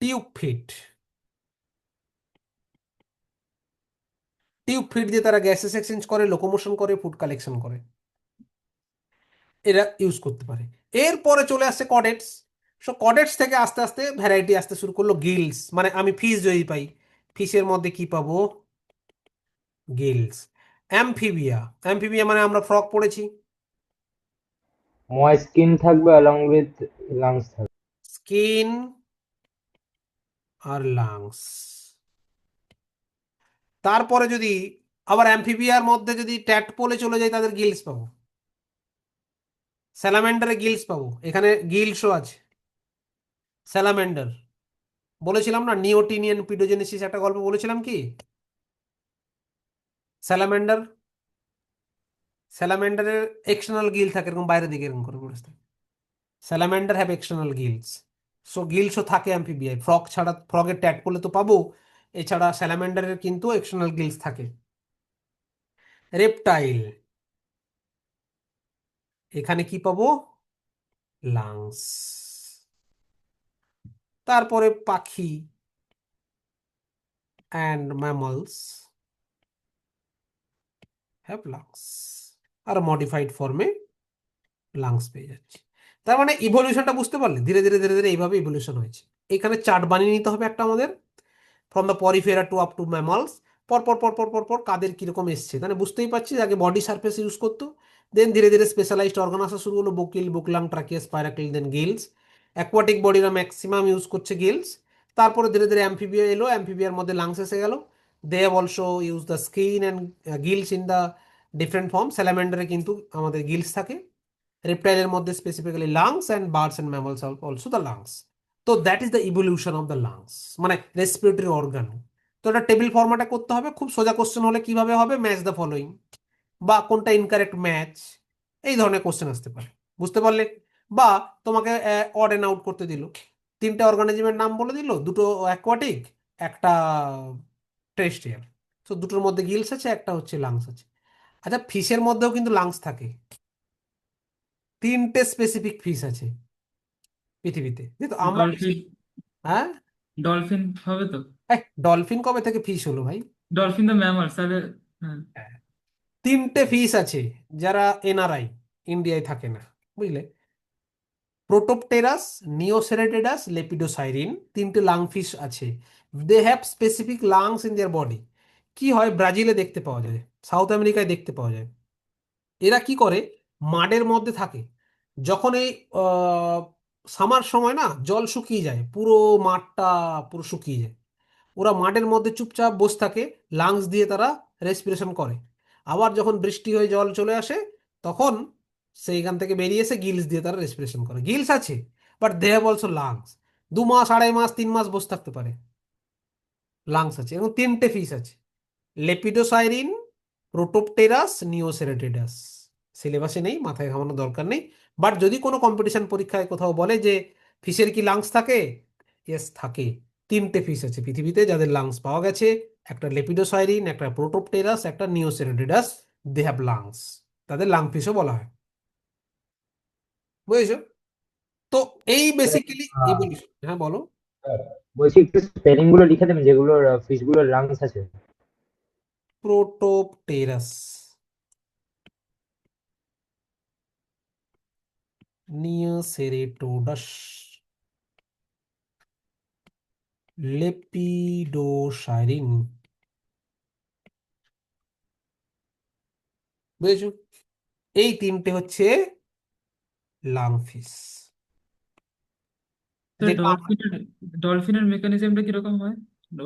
টিউব ফিট, টিউব ফিট দিয়ে তারা গ্যাসেস এক্সচেঞ্জ করে, লোকোমোশন করে, ফুড কালেকশন করে, এরা ইউজ করতে পারে। এরপরে চলে আসছে কডেটস। সো কডেটস থেকে আস্তে আস্তে ভ্যারাইটি আসতে শুরু করলো। গিলস মানে আমি ফিশ যদি পাই, ফিশের মধ্যে কি পাবো? গিলস। অ্যামফিবিয়া, অ্যামফিবিয়া মানে আমরা ফ্রগ পড়েছি, moist skin থাকবে along with lungs থাকবে। স্কিন আর লাংস। তারপরে যদি আবার অ্যামফিবিয়ার মধ্যে যদি ট্যাডপোলে চলে যাই, তাদের গিলস পাবো। স্যালামেন্ডারে গিলস পাবো, এখানে গিলসও আছে। স্যালামেন্ডার বলেছিলাম না, নিওটিনিয়ান পিডোজেনেসিস একটা গল্প বলেছিলাম কি? স্যালামেন্ডার, স্যালামেন্ডারের এক্সটার্নাল গিল থাকে এরকম বাইরের দিকে এরকম করে বসে থাকে। Salamander have external gills. So গিলসও থাকে অ্যামফিবিয়ায়, ফ্রগ ছাড়া, ফ্রগের ট্যাডপোলে তো পাবো, এছাড়া স্যালামেন্ডারের কিন্তু এক্সটার্নাল গিলস থাকে। রেপটাইল, এখানে কি পাবো? লাংস। তারপরে পাখি অ্যান্ড ম্যামলস হ্যাভ লাংস, আর মডিফাইড ফর্মে লাংস পেয়ে যাচ্ছি। তার মানে ইভলিউশনটা বুঝতে পারলে, ধীরে ধীরে ধীরে ধীরে এইভাবে ইভলিউশন হয়েছে। এখানে চার্ট বানিয়ে নিতে হবে একটা আমাদের, from the Porifera to up to mammals, পর পর পর পর পর পর কাদের কিরকম এসছে, তাহলে বুঝতেই পারছি যে আগে বডি সারফেস ইউজ করতো, দেন ধীরে ধীরে স্পেশালাইজড অর্গান আসা শুরু হলো, বুকিল, বুকলাং, ট্রাকিয়া, স্পাইরাকেল, দেন গিলস। অ্যাকোয়াটিক বডিরা ম্যাক্সিমাম ইউজ করছে গিলস। তারপরে ধীরে ধীরে অ্যামফিবিয়া এলো, অ্যামফিবিয়ার মধ্যে লাংস এসে গেল। They have also use the skin and gills in the different form. স্যালামেন্ডারে কিন্তু আমাদের গিলস থাকে, রেপটাইলের মধ্যে specifically lungs, and birds and mammals also the lungs. তো that is the evolution of the lungs, মানে রেসপিরেটরি অর্গান। তো এটা টেবিল ফরম্যাটে করতে হবে, খুব সোজা কোশ্চেন হলে কিভাবে হবে? ম্যাচ দ্য ফলোইং, বা কোনটা ইনকারেক্ট ম্যাচ, এই ধরনের কোশ্চেন আসতে পারে, বুঝতে পারলে? বা তোমাকে অড এন্ড আউট করতে দিল, তিনটা অর্গানিজমের নাম বলে দিল, দুটো অ্যাকোয়াটিক, একটা টেরেস্ট্রিয়াল। তো দুটোর মধ্যে গিলস আছে, একটা হচ্ছে লাংস আছে। আচ্ছা, ফিশের মধ্যেও কিন্তু লাংস থাকে, তিনটে স্পেসিফিক ফিশ আছে পৃথিবীতে, যেহেতু আমরা ডলফিন, হ্যাঁ। ডলফিন হবে তো? ডলফিন কবে থেকে ফিশ হলো ভাই? ডলফিন তো ম্যামাল তাহলে। হ্যাঁ। হ্যাঁ, তিনটে ফিশ আছে যারা এনআরআই, ইন্ডিয়ায় থাকে না, বুঝলে? প্রোটোপটেরাস, নিওসেরেটেডাস, লেপিডোসাইরিন, তিনটে লাং ফিশ আছে। They have specific lungs in their body. কি হয়, ব্রাজিলে দেখতে পাওয়া যায়, সাউথ আমেরিকায় দেখতে পাওয়া যায়। এরা কি করে, মাডের মধ্যে থাকে, যখন এই সামার সময় না জল শুকিয়ে যায়, পুরো মাঠটা পুরো শুকিয়ে যায়, ওরা মাঠের মধ্যে চুপচাপ বসে থাকে, লাংস দিয়ে তারা রেসপিরেশন করে। আবার যখন বৃষ্টি হয়ে জল চলে আসে, তখন সেইখান থেকে বেরিয়ে এসে গিলস দিয়ে তারা রেসপিরেশন করে। গিলস আছে, but they have also lungs. 2 মাস, 2.5 মাস, 3 মাস বসে থাকতে পারে, লাংস আছে। এবং তিনটে ফিশ আছে, লেপিডোসাইরিন, প্রোটোপটেরাস, নিওসেরেটিডাস। সিলেবাসে নেই, মাথায় ঘামানোর দরকার নেই, বাট যদি কোনো কম্পিটিশন পরীক্ষায় কোথাও বলে যে ফিশের কি লাংস থাকে, ইয়েস থাকে। তিনটে ফিশ আছে পৃথিবীতে যাদের লাংস পাওয়া গেছে, একটা লেপিডোসাইরিন, একটা প্রোটোপটেরাস, একটা নিওসেরেটিডাস। দে হ্যাভ লাংস, তাদের লাং ফিশও বলা হয়, বুঝেছো? তো এই বেসিক্যালি ইভলিউশন। হ্যাঁ বলো। বলছি একটু স্পেলিং গুলো লিখে দেবেন যেগুলোর ফিশ গুলোর লাংস আছে। প্রোটোপটেরাস, নিওসেরেটোডাস, লেপিডোসাইরিন, বুঝেছো? এই তিনটে হচ্ছে লাং ফিশ। স্যার যে ডলফিনের মেকানিজমটা কিরকম হয়?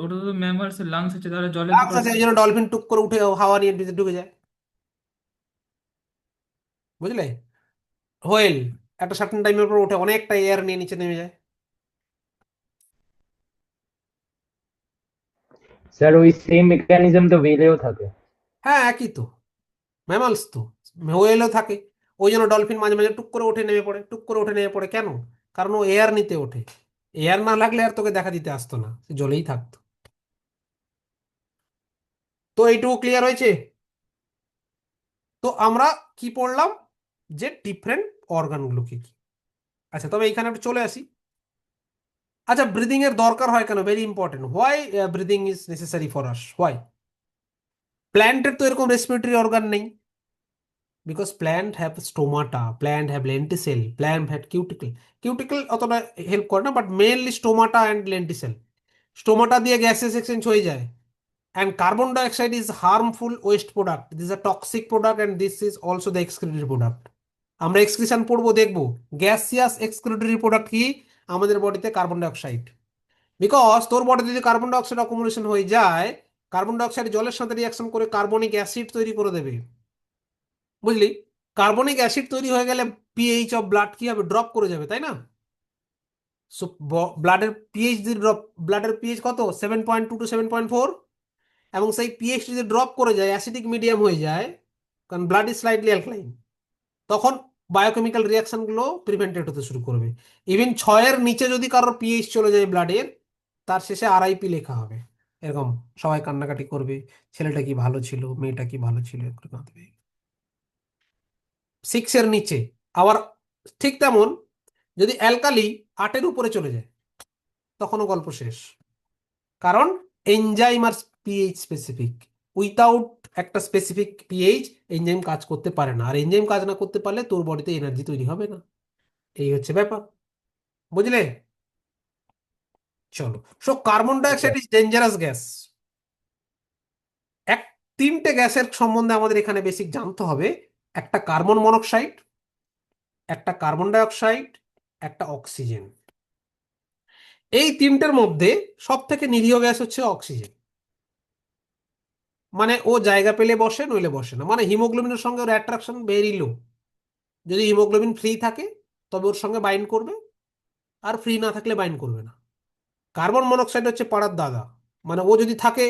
ওটা তো ম্যামালস লাংস আছে, তাহলে জলে কি লাংস করে? আছে এই জন্য ডলফিন টুক করে উঠে হাওয়া নিয়ে ভিতরে ঢুকে যায়, বুঝলে? হোয়েল একটা সার্টেন টাইমের পর উঠে অনেকটা এয়ার নিয়ে নিচে নেমে যায়। স্যার ওই সেম মেকানিজম তো whale-এও থাকে। হ্যাঁ একই তো, ম্যামালস তো, হোয়েলও থাকে। ওই জন্য ডলফিন মাঝে মাঝে টুক করে ওঠে নেমে পড়ে, টুক করে ওঠে নেমে পড়ে, কেন? কারণ ও এয়ার নিতে ওঠে। এয়ার না লাগলে আর তোকে দেখা দিতে আসতো না, সে জলেই থাকতো। তো এইটুকু ক্লিয়ার হয়েছে? তো আমরা কি পড়লাম, যে ডিফারেন্ট অর্গানগুলো কি কি। আচ্ছা তবে এইখানে একটু চলে আসি। আচ্ছা ব্রিদিং এর দরকার হয় কেন, very important, why breathing is necessary for us, why? প্ল্যান্টের তো এরকম রেসপিরেটরি অর্গান নেই, because plant have stomata, plant have lenticel, plant have cuticle. Cuticle অতটা হেল্প করে না, but mainly stomata and lenticel. Stomata দিয়ে গ্যাসেস এক্সচেঞ্জ হয়ে যায়, and carbon dioxide is harmful waste product, this is a toxic product and this is also the excretory product. আমরা excretion পড়বো, দেখবো gaseous excretory product কি আমাদের বডিতে, carbon dioxide. Because তোর বডিতে যদি কার্বন ডাইঅক্সাইড অকুমুলেশন হয়ে যায়, কার্বন ডাইঅক্সাইড জলের সাথে রিয়াকশন করে কার্বনিক অ্যাসিড তৈরি করে দেবে, বুঝলি? কার্বনিক অ্যাসিড তৈরি হয়ে গেলে পিএইচ অফ ব্লাড কি হবে, ড্রপ করে যাবে, তাই না? সো ব্লাডের পিএইচ যদি ড্রপ, ব্লাডের পিএইচ কত, 7.2 to 7.4, এবং সেই পিএইচ যদি ড্রপ করে যায়, অ্যাসিডিক মিডিয়াম হয়ে যায়, কারণ ব্লাড ইজ স্লাইটলি অ্যালকালাইন, তখন বায়োকেমিক্যাল রিয়াকশনগুলো প্রিভেন্টেড হতে শুরু করবে। ইভেন 6-এর নিচে যদি কারোর পিএইচ চলে যায় ব্লাডের, তার শেষে আরআইপি লেখা হবে, এরকম সবাই কান্নাকাটি করবে, ছেলেটা কি ভালো ছিল, মেয়েটা কি ভালো ছিল, একটু কাঁদবে। 6-এর নিচে আবার ঠিক তেমন, যদি অ্যালকালি 8-এর উপরে চলে যায়, তখনও গল্প শেষ, কারণ এনজাইম আর পিএইচ স্পেসিফিক, উইথাউট একটা স্পেসিফিক পিএইচ এনজাইম কাজ করতে পারে না, আর এনজাইম কাজ না করতে পারলে তোর বডিতে এনার্জি তৈরি হবে না। এই হচ্ছে ব্যাপার, বুঝলে? চলো, so carbon dioxide is dangerous gas. এক, তিনটে গ্যাসের সম্বন্ধে আমাদের এখানে বেসিক জানতে হবে, একটা কার্বন মনোক্সাইড, একটা কার্বন ডাইঅক্সাইড, একটা অক্সিজেন। এই তিনটের মধ্যে সব থেকে নিরীহ গ্যাস হচ্ছে অক্সিজেন, মানে ও জায়গা পেলে বসে, নইলে বসে না, মানে হিমোগ্লোবিনের সঙ্গে ওর অ্যাট্রাকশন ভেরি লো। যদি হিমোগ্লোবিন ফ্রি থাকে তবে ওর সঙ্গে বাইন্ড করবে, আর ফ্রি না থাকলে বাইন্ড করবে না। কার্বন মনোক্সাইড হচ্ছে পাড়ার দাদা, মানে ও যদি থাকে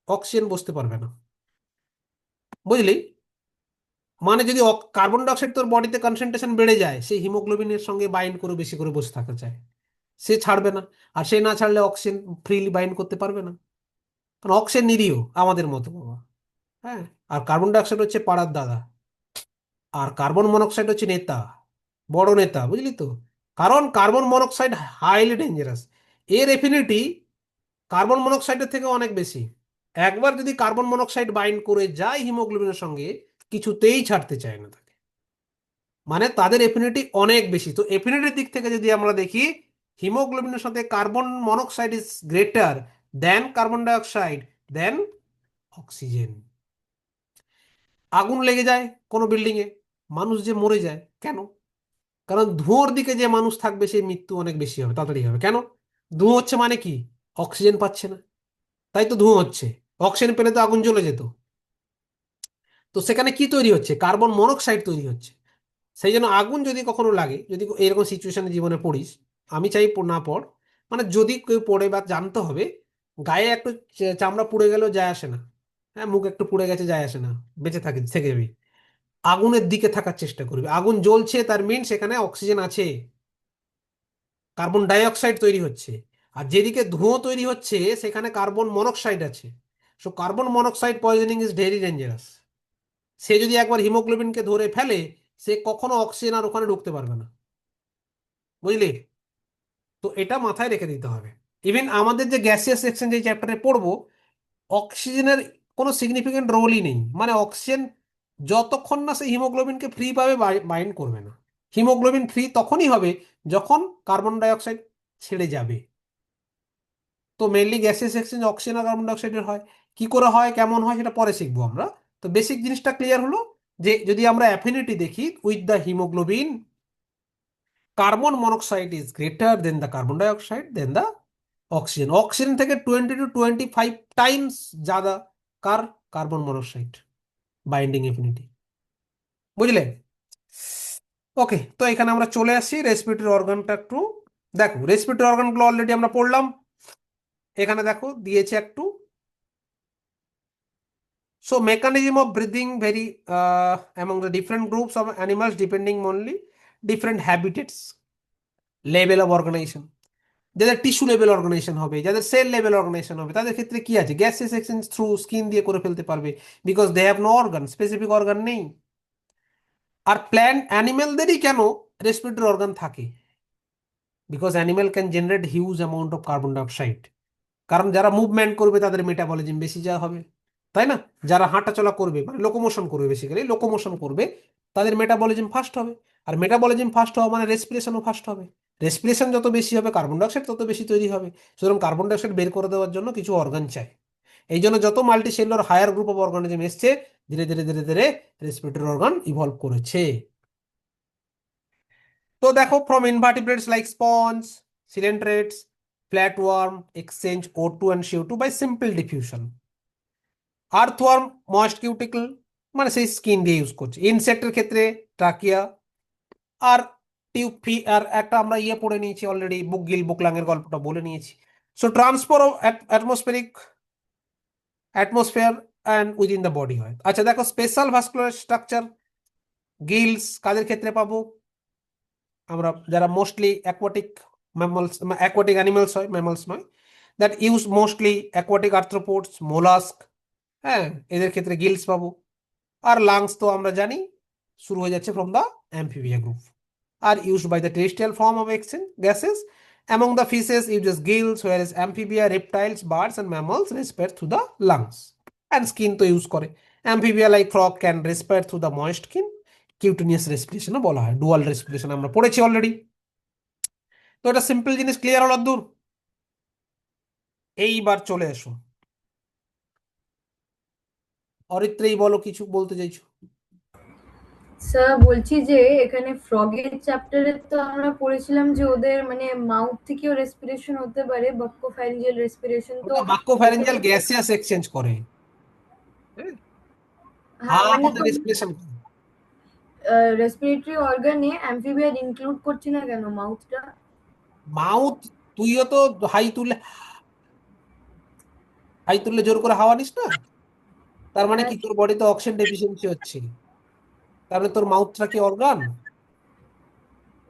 অক্সিজেন বসতে পারবে না, বুঝলি? মানে যদি কার্বন ডাইঅক্সাইড তোর বডিতে কনসেন্ট্রেশন বেড়ে যায়, সেই হিমোগ্লোবিনের সঙ্গে বাইন্ড করে বেশি করে বসে থাকতে চায়, সে ছাড়বে না। আর সে না ছাড়লে অক্সিজেন ফ্রিলি বাইন্ড করতে পারবে না, কারণ অক্সিজেন নিরীহ আমাদের মতো বাবা। হ্যাঁ, আর কার্বন ডাইঅক্সাইড হচ্ছে পাড়ার দাদা, আর কার্বন মনোক্সাইড হচ্ছে নেতা, বড় নেতা, বুঝলি তো? কারণ কার্বন মনোক্সাইড হাইলি ডেঞ্জারাস, এর এফিনিটি কার্বন মনোক্সাইডের থেকে অনেক বেশি। একবার যদি কার্বন মনোক্সাইড বাইন্ড করে যায় হিমোগ্লোবিনের সঙ্গে, কিছুতেই ছাড়তে চায় না তাকে, মানে তাদের এফিনিটি অনেক বেশি। তো এফিনিটির দিক থেকে যদি আমরা দেখি, হিমোগ্লোবিনের সাথে carbon monoxide is greater than carbon dioxide than oxygen. আগুন লেগে যায় কোনো বিল্ডিং এ, মানুষ যে মরে যায় কেন? কারণ ধোঁয়ার দিকে যে মানুষ থাকবে সেই মৃত্যু অনেক বেশি হবে, তাড়াতাড়ি হবে, কেন? ধোঁয়া হচ্ছে মানে কি, অক্সিজেন পাচ্ছে না, তাই তো ধোঁয়া হচ্ছে। অক্সিজেন পেলে তো আগুন জ্বলে যেত। তো সেখানে কি তৈরি হচ্ছে, কার্বন মনোক্সাইড তৈরি হচ্ছে। সেই জন্য আগুন যদি কখনো লাগে, যদি এরকম সিচুয়েশনে জীবনে পড়িস, আমি চাই না পড়, মানে যদি কেউ পড়ে বা জানতে হবে, গায়ে একটু চামড়া পুড়ে গেলেও যায় আসে না, হ্যাঁ মুখ একটু পুড়ে গেছে যায় আসে না, বেঁচে থাকে থেকে যাবি। আগুনের দিকে থাকার চেষ্টা করবি, আগুন জ্বলছে তার মিন সেখানে অক্সিজেন আছে, কার্বন ডাই অক্সাইড তৈরি হচ্ছে। আর যেদিকে ধোঁয়া তৈরি হচ্ছে সেখানে কার্বন মনোক্সাইড আছে। So carbon monoxide poisoning is very dangerous. সে যদি একবার হিমোগ্লোবিনকে ধরে ফেলে, সে কখনো অক্সিজেন আর ওখানে ঢুকতে পারবে না, বুঝলি? তো এটা মাথায় রেখে দিতে হবে। ইভেন আমাদের যে গ্যাসিয়াস সেকশন যে চ্যাপ্টারে পড়বো, অক্সিজেনের কোনো সিগনিফিকেন্ট রোলই নেই, মানে অক্সিজেন যতক্ষণ না সে হিমোগ্লোবিনকে ফ্রি পাবে বাইন্ড করবে না। হিমোগ্লোবিন ফ্রি তখনই হবে যখন কার্বন ডাই অক্সাইড ছেড়ে যাবে। তো মেইনলি গ্যাসিয়াস এক্সচেঞ্জ অক্সিজেন আর কার্বন ডাইঅক্সাইডের হয়। কি করে হয়, কেমন হয়, সেটা পরে শিখবো আমরা। তো বেসিক জিনিসটা ক্লিয়ার হলো, যে যদি আমরা অ্যাফিনিটি দেখি with the haemoglobin, carbon monoxide is greater than the carbon dioxide than the oxygen. Oxygen থেকে 20 to 25 টাইমস ज्यादा কার কার্বন মনোক্সাইড বাইন্ডিং এফিনিটি। বুঝলে? ওকে, তো এখানে আমরা চলে আসি রেসপিরেটরি অর্গানটা একটু দেখো। রেসপিরেটরি অর্গানগুলো অলরেডি আমরা পড়লাম। এখানে দেখো দিয়েছে একটু। So mechanism of breathing vary among the different groups of animals depending only different habitats, level of organization. যাদের টিস্যু লেভেল অর্গানাইজেশন হবে, যাদের সেল লেভেল অর্গানাইজেশন হবে, তাদের ক্ষেত্রে কি আছে, গ্যাসেস এক্সচেঞ্জ থ্রু স্কিন দিয়ে করে ফেলতে পারবে, because they have no organ, specific organ নেই। আর প্ল্যান্ট অ্যানিমেলদেরই কেন রেসপিরেটরি অর্গান থাকে? Because animal can generate huge amount of carbon dioxide. কারণ যারা মুভমেন্ট করবে তাদের মেটাবলিজম বেশি যা হবে, তাই না? যারা হাঁটাচলা করবে মানে লোকোমোশন করবে, বেসিক্যালি লোকোমোশন করবে, তাদের মেটাবলিজম ফাস্ট হবে। আর মেটাবলিজম ফাস্ট হওয়া মানে রেসপিরেশনও ফাস্ট হবে। রেসপিরেশন যত বেশি হবে কার্বন ডাইঅক্সাইড তত বেশি তৈরি হবে। সুতরাং কার্বন ডাইঅক্সাইড বের করে দেওয়ার জন্য কিছু অর্গান চাই। এই জন্য যত multicellular higher group of organism এসছে, ধীরে ধীরে ধীরে ধীরে রেসপিরেটরি অর্গান ইভলভ করেছে। তো দেখো, from invertebrates like sponge, coelenterates, flatworm exchange O2 and CO2 by simple diffusion. Earthworm moist cuticle মানে সেই স্কিন দিয়ে ইউজ করছে। ইনসেক্টের ক্ষেত্রে ট্রাকিয়া আর টিউব আর একটা আমরা পড়ে নিয়েছি অলরেডি, বুকগিল বুকলাং এর গল্পটা বলে নিয়েছি। So transfer of atmosphere and within the body হয়। আচ্ছা দেখো, স্পেশাল ভাস্কুলার স্ট্রাকচার গিলস কাদের ক্ষেত্রে পাবো আমরা? যারা mostly aquatic mammals, aquatic animals হয়, ম্যামলস নয়, that use mostly aquatic arthropods, mollusc, হ্যাঁ, এদের ক্ষেত্রে গিলস পাবো। আর লাংস তো আমরা জানি শুরু হয়ে যাচ্ছে ফ্রম দ্য অ্যাম্ফিবিয়া গ্রুপ, আর used by the terrestrial form of exchange gases among the fishes uses gills, whereas amphibia, reptiles, birds and mammals respire through the lungs and skin তো use করে। amphibia like frog can respire through the moist skin, cutaneous রেসপিরেশনও বলা হয়, dual respiration আমরা পড়েছি already. তো এটা simple জিনিস, ক্লিয়ার হল দূর। এইবার চলে এসো অরিত্রেই, বলো কিছু বলতে চাইছো? স্যার বলছি যে এখানে ফ্রগের চ্যাপ্টারে তো আমরা পড়েছিলাম যে ওদের মানে মাউথ থেকেও রেসপিরেশন হতে পারে, বক্কোফ্যারিঞ্জিয়াল রেসপিরেশন, তো ওটা বাক্যোফ্যারিঞ্জিয়াল গ্যাসিয়াস এক্সচেঞ্জ করে, হ্যাঁ হা মানে মধ্যে তো রেসপিরেশন করে। রেসপিরেটরি অর্গানে অ্যাম্ফিবিয়ার ইনক্লুড করছি না কেন মাউথটা? মাউথ, তুইও তো হাই তুলে হাই তুললে জোর করে হাওয়া নিস না, তার মানে হ্যাঁ কি তোর বডিতে অক্সিজেন ডেফিসিয়েন্সি হচ্ছে, তার মানে তোর মাউথটা কি অর্গান?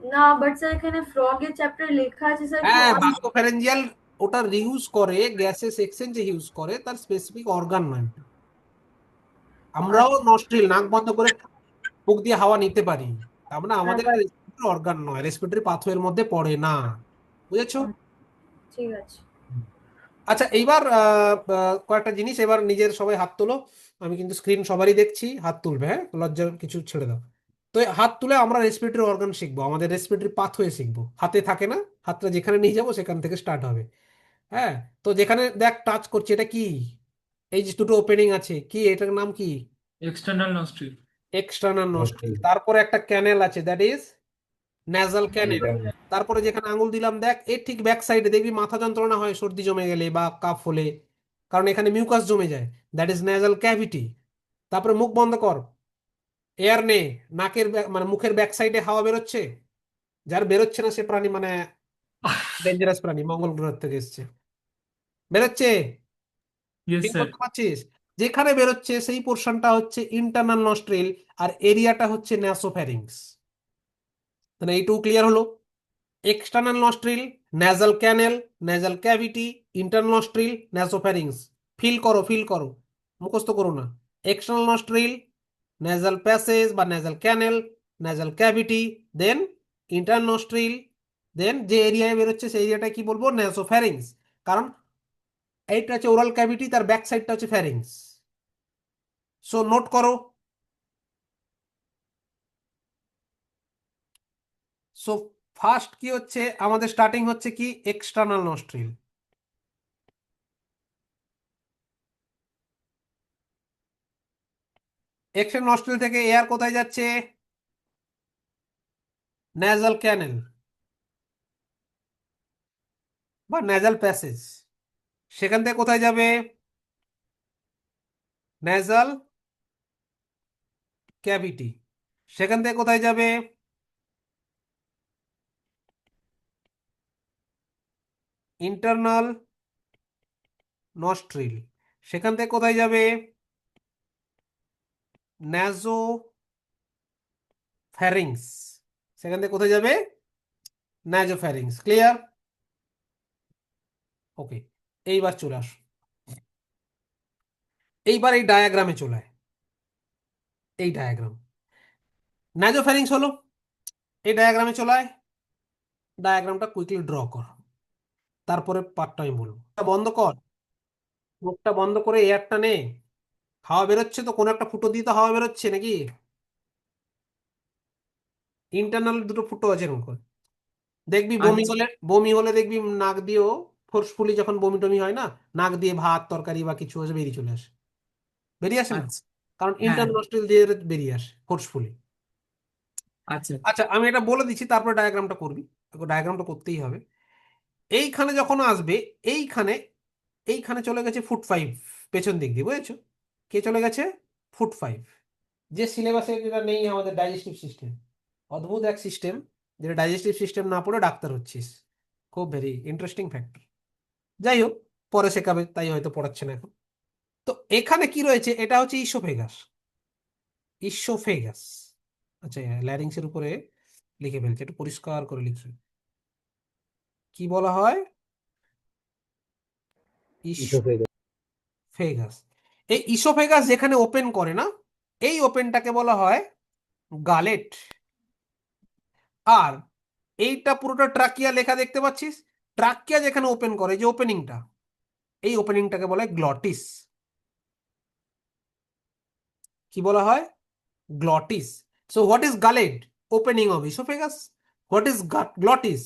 না, বাট স্যার এখানে ফ্রগের চ্যাপ্টারে লেখা আছে স্যার কি হ্যাঁ, অন। বাক্যোফ্যারিঞ্জিয়াল ওটা রিউজ করে, গ্যাসেস এক্সচেঞ্জে ইউজ করে, তার স্পেসিফিক অর্গান নয়। আমরাও নস্ট্রিল, নাক বন্ধ করে মুখ দিয়ে হাওয়া নিতে পারি, তার মানে হ্যাঁ আমাদের but রেসপিরেটরি অর্গান নয়, রেসপিরেটরি পাথওয়ের মধ্যে পড়ে না। বুঝেছো? ঠিক আছে। আচ্ছা, এইবার কয়েকটা জিনিস, এবার নিজের সবাই হাত তোলো। আমি কিন্তু স্ক্রিন সবারই দেখছি, হাত তুলবে, হ্যাঁ, লজ্জার কিছু ছেড়ে দাও। তো এই হাত তুলে আমরা রেসপিরেটরি অর্গান শিখবো, আমাদের রেসপিরেটরি পাথওয়ে শিখবো। হাতে থাকে না, হাতটা যেখানে নিয়ে যাবো সেখান থেকে স্টার্ট হবে। হ্যাঁ, তো যেখানে দেখ টাচ করছি, এটা কি? এই যে দুটো ওপেনিং আছে, কি এটার নাম কি? External nostril. External nostril. তারপরে একটা ক্যানেল আছে, দ্যাট ইজ ন্যাজাল ক্যানেল। তারপরে যেখানে আঙুল দিলাম দেখ, এর ঠিক ব্যাক সাইডে দেখবি মাথা যন্ত্রণা হয় সর্দি জমে গেলে বা কাফ হলে, কারণ এখানে মিউকাস জমে যায়, দ্যাট ইজ ন্যাজাল ক্যাভিটি। তারপরে মুখ বন্ধ কর, এয়ার নে, নাকের মানে মুখের ব্যাক সাইডে হাওয়া বেরোচ্ছে, যার বেরোচ্ছে না সে প্রাণী মানে ডেঞ্জারাস প্রাণী, মঙ্গল গ্রহ থেকে এসছে। বেরোচ্ছে, ইয়েস ফিল স্যার। করতে পারছিস? যেখানে বেরোচ্ছে সেই পোর্শনটা হচ্ছে ইন্টারনাল নস্ট্রিল, আর এরিয়াটা হচ্ছে ন্যাসোফ্যারিংস। তাহলে এইটুকু ক্লিয়ার হলো। External nostril, nasal canal, nasal cavity, internal nostril, nasopharynx. Fill করো, ফিল করো, মুখস্থ করো না। এক্সটার্নাল নস্ট্রিল, ন্যাজাল প্যাসেজ বা nasal canal, nasal cavity, then internal nostril, then যে এরিয়ায় বেরোচ্ছে সেই এরিয়াটা কি বলবো? ন্যাসোফ্যারিংস। কারণ এইটা হচ্ছে ওরাল ক্যাভিটি, তার ব্যাক সাইডটা হচ্ছে ফ্যারিংস। সো নোট করো। সো ফার্স্ট কি হচ্ছে আমাদের, স্টার্টিং হচ্ছে কি? External nostril. এক্সটার্নাল নস্ট্রিল থেকে এয়ার কোথায় যাচ্ছে? ন্যাজাল ক্যানেল। বা ন্যাজাল প্যাসেজ, সেখান থেকে কোথায় যাবে? ন্যাজাল ক্যাভিটি, সেখান থেকে কোথায় যাবে? ইন্টারনাল নস্ট্রিল, সেখান থেকে কোথায় যাবে? ন্যাজো ফ্যারিংস, সেখান থেকে কোথায় যাবে? ন্যাজো ফ্যারিংস। ক্লিয়ার? ওকে, এইবার চলে আসো, এইবার এই ডায়াগ্রামে চলে আয়। এই ডায়াগ্রাম, ন্যাজো ফ্যারিংস হলো, এই ডায়াগ্রামে চলে আয়, ডায়াগ্রামটা কুইকলি ড্র কর, তারপরে পার্টটা আমি বলবো। বন্ধ কর, মুখটা বন্ধ করে এয়ারটা নে, হাওয়া বেরোচ্ছে তো, কোনো একটা ফুটো দিয়ে তো হাওয়া বেরোচ্ছে নাকি? ইন্টারনাল দুটো ফুটো আছে এরকম করে। দেখবি বমি আচ্ছা হলে, বমি হলে দেখবি নাক দিয়েও ফোর্সফুলি, যখন বমি টমি হয় না, নাক দিয়ে ভাত তরকারি বা কিছু এসে বেরিয়ে চলে আসে, বেরিয়ে আসে না? আচ্ছা কারণ হ্যাঁ ইন্টারনাল নস্ট্রিল দিয়ে বেরিয়ে আসে ফোর্সফুলি। আচ্ছা আচ্ছা, আমি এটা বলে দিচ্ছি, তারপরে ডায়াগ্রামটা করবি, ডায়াগ্রামটা করতেই হবে। এইখানে যখন আসবে, এইখানে, এইখানে চলে গেছে ফুট 5 পেছন দিক দিয়ে, বুঝেছো? কে চলে গেছে? ফুট 5। যে সিলেবাসে যেটা নেই আমাদের ডাইজেস্টিভ সিস্টেম, অদ্ভুত এক সিস্টেম, যেটা ডাইজেস্টিভ সিস্টেম না পড়ে ডাক্তার হচ্ছিস, খুব ভেরি ইন্টারেস্টিং ফ্যাক্টর। যাই হোক, পরে শেখাবে, তাই হয়তো পড়াচ্ছে না এখন। তো এখানে কি রয়েছে? এটা হচ্ছে ইসোফেগাস, ইসোফেগাস। আচ্ছা, ল্যারিংসের উপরে লিখে ফেলছে, একটু পরিষ্কার করে লিখছে। কি বলা হয়? ইসোফেগাস। ইসোফেগাস। এই ইসোফেগাস যেখানে ওপেন করে না, এই ওপেনটাকে বলা হয় গালেট। আর এইটা পুরোটা ট্রাকিয়া লেখা দেখতে পাচ্ছিস, ট্রাকিয়া যেখানে ওপেন করে, যে ওপেনিংটা, এই ওপেনিংটাকে বলা হয় গ্লটিস। কি বলা হয়? Glottis. So what is gullet? Opening of oesophagus. What is glottis?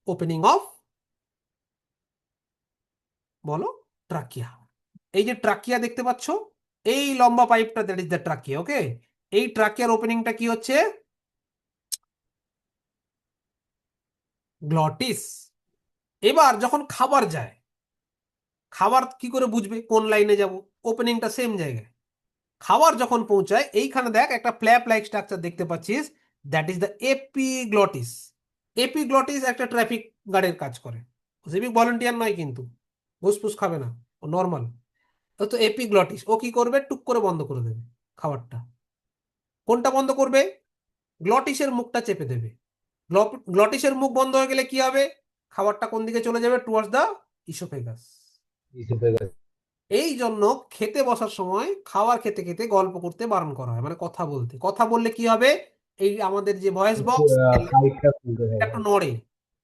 Opening of, বলো, ট্রাকিয়া। এই যে ট্রাকিয়া দেখতে পাচ্ছ, এই লম্বা পাইপটা, that is the trachea. Okay, এই ট্রাকিয়ার ওপেনিংটা কি হচ্ছে? গ্লটিস। এবার যখন খাবার যায়, খাবার কি করে বুঝবে কোন লাইনে যাব? ওপেনিংটা সেম জায়গায়। খাবার যখন পৌঁছায়, এইখানে দেখ একটা ফ্ল্যাপ লাইক স্ট্রাকচার দেখতে পাচ্ছিস, that is the epiglottis. Epiglottis একটা ট্রাফিক গার্ডের কাজ করে, সিভিক ভলেন্টিয়ার নয় কিন্তু, ঘুষফুস খাবে না, ও নর্মাল। তো এপিগ্লটিস ও কি করবে? টুক করে বন্ধ করে দেবে খাবারটা। কোনটা বন্ধ করবে? গ্লটিসের মুখটা চেপে দেবে। গ্লটিসের মুখ বন্ধ হয়ে গেলে কি হবে? খাবারটা কোন দিকে চলে যাবে? Towards the oesophagus. ইসোফেগাস। এই জন্য খেতে বসার সময় খাবার খেতে খেতে গল্প করতে বারণ করা হয়, মানে কথা বলতে। কথা বললে কি হবে? এই আমাদের যে ভয়েস বক্স পাইপটা খুলতে একটু থাকে। নড়ে,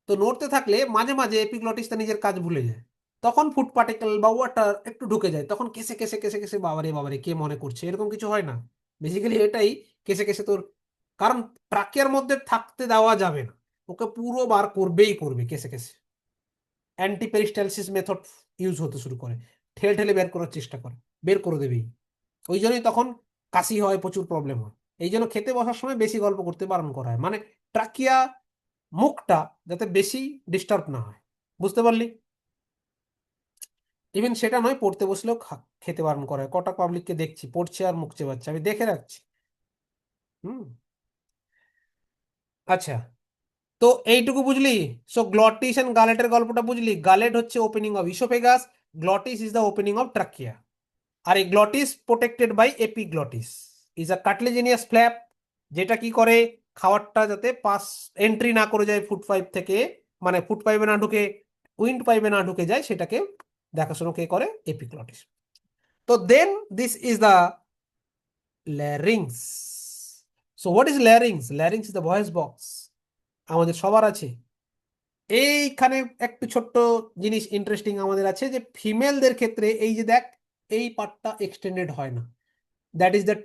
তো নড়তে থাকলে মাঝে মাঝে এপিগ্লটিসটা নিজের কাজ ভুলে যায়, তখন ফুড পার্টিকেল বা ওয়াটার একটু ঢুকে যায়, তখন কেসে কেসে কেসে কেসে বাবারে বাবারে কে মনে করছে, এরকম কিছু হয় না। বেসিক্যালি এটাই, কেসে কেসে তোর, কারণ ট্রাকের মধ্যে থাকতে দেওয়া যাবে না, ওকে পুরো বার করবেই করবে কেসে কেসে। অ্যান্টি পেরিস্টালসিস মেথড ইউজ হতে শুরু করে, ঠেলে ঠেলে বের করার চেষ্টা করে, বের করে দেবেই। ওই জন্যই তখন কাশি হয়, প্রচুর প্রবলেম হয়। এই জন্য খেতে বসার সময় বেশি গল্প করতে বারণ করা হয়, মানে ট্রাকিয়া মুখটা যাতে বেশি ডিস্টার্ব না হয়। বুঝতে পারলি? ইভেন সেটা নয়, পড়তে বসলেও খেতে বারণ করা হয়। কটা পাবলিককে দেখছি পড়ছে আর মুখ চেবাচ্ছে, আমি দেখে রাখছি। হুম। আচ্ছা, তো এইটুকু বুঝলি? সো গ্লটিস এন্ড গালেটের গল্পটা বুঝলি? গালেট হচ্ছে opening of oesophagus, glottis is the opening of trachea. আর এই glottis protected by epiglottis, is a cartilaginous flap, যেটা কি করে খাবারটা যাতে পাস এন্ট্রি না করে যায় ফুড পাইপ থেকে, মানে ফুড পাইপে না ঢুকে উইন্ড পাইপে না ঢুকে যায়, সেটাকে দেখাশোনা কে করে? এপিগ্লটিস। তো then this is the larynx. So what is larynx? Larynx is the voice box, আমাদের সবার আছে। এইখানে একটু ছোট্ট জিনিস ইন্টারেস্টিং আমাদের আছে, যে ফিমেলদের ক্ষেত্রে এই যে দেখ, এই পার্টটা এক্সটেন্ডেড হয় না, that is the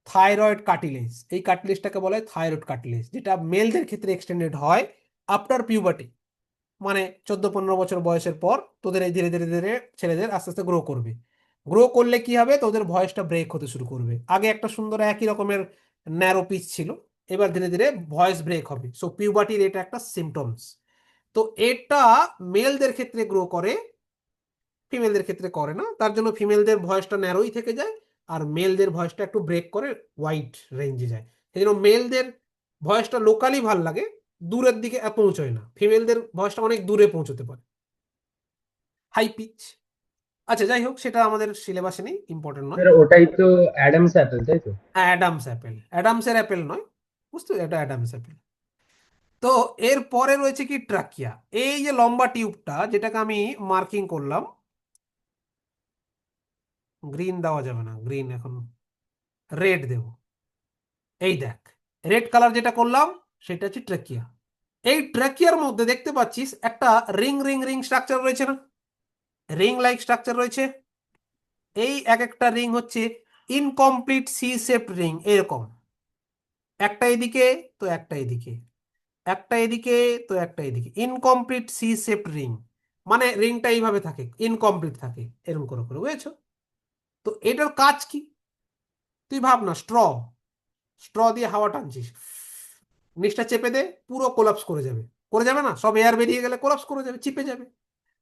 thyroid cartilage. এই কার্টিলেজটাকে বলা হয় থাইরয়েড কার্টিলেজ, যেটা মেলদের ক্ষেত্রে এক্সটেন্ডেড হয় আফটার পিউবার্টি, মানে 14-15 বছর বয়সের পর তোদের এই ধীরে ধীরে ধীরে ছেলেদের আস্তে আস্তে গ্রো করবে। গ্রো করলে কি হবে? তোদের ভয়েসটা ব্রেক হতে শুরু করবে। আগে একটা সুন্দর একই রকমের ন্যারো পিচ ছিল, এবার ধীরে ধীরে ভয়েস ব্রেক হবে। সো পিউবার্টির এটা একটা সিমটমস। তো এটা মেলদের ক্ষেত্রে গ্রো করে, ফিমেলদের ক্ষেত্রে করে না, তার জন্য ফিমেলদের ভয়েসটা ন্যারোই থেকে যায়, আর মেলদের ভয়েসটা একটু ব্রেক করে ওয়াইড রেঞ্জে যায়। সেই জন্য মেলদের ভয়েসটা লোকালি ভাল লাগে, দূরের দিকে পৌঁছয় না, ফিমেলদের ভয়েসটা অনেক দূরে পৌঁছতে পারে, হাই পিচ। আচ্ছা যাই হোক, সেটা আমাদের সিলেবাসে নেই, ইম্পর্টেন্ট নয়। স্যার ওটাই তো অ্যাডামস অ্যাপেল, তাই তো? অ্যাডামস অ্যাপেল, অ্যাডামসের অ্যাপেল নয়, বুঝতে এটা অ্যাডামস অ্যাপেল। তো এর পরে রয়েছে কি ট্রাকিয়া, এই যে লম্বা টিউবটা যেটাকে আমি মার্কিং করলাম, গ্রিন দেওয়া যাবে না, গ্রিন এখন রেড দেব। এই দেখ, রেড কালার যেটা করলাম সেটা হচ্ছে ট্রাকিয়া। এই ট্রাকিয়ার মধ্যে দেখতে পাচ্ছিস একটা রিং রিং রিং স্ট্রাকচার রয়েছে না, রিং লাইক স্ট্রাকচার রয়েছে। এই এক একটা রিং হচ্ছে ইনকমপ্লিট সি শেপ রিং, এরকম একটা এদিকে তো একটা এদিকে, একটা এদিকে তো একটা এদিকে, ইনকমপ্লিট সি শেপ রিং, মানে রিংটা এইভাবে থাকে, ইনকমপ্লিট থাকে এরকম করে করে, বুঝেছো? তো এটার কাজ কি তুই ভাব না, স্ট্র, স্ট্র দিয়ে হাওয়া টানছিস, নিচটা চেপে দে, পুরো কোলাপস করে যাবে, করে যাবে না, সব এয়ার বেরিয়ে গেলে কোলাপস করে যাবে, চিপে যাবে।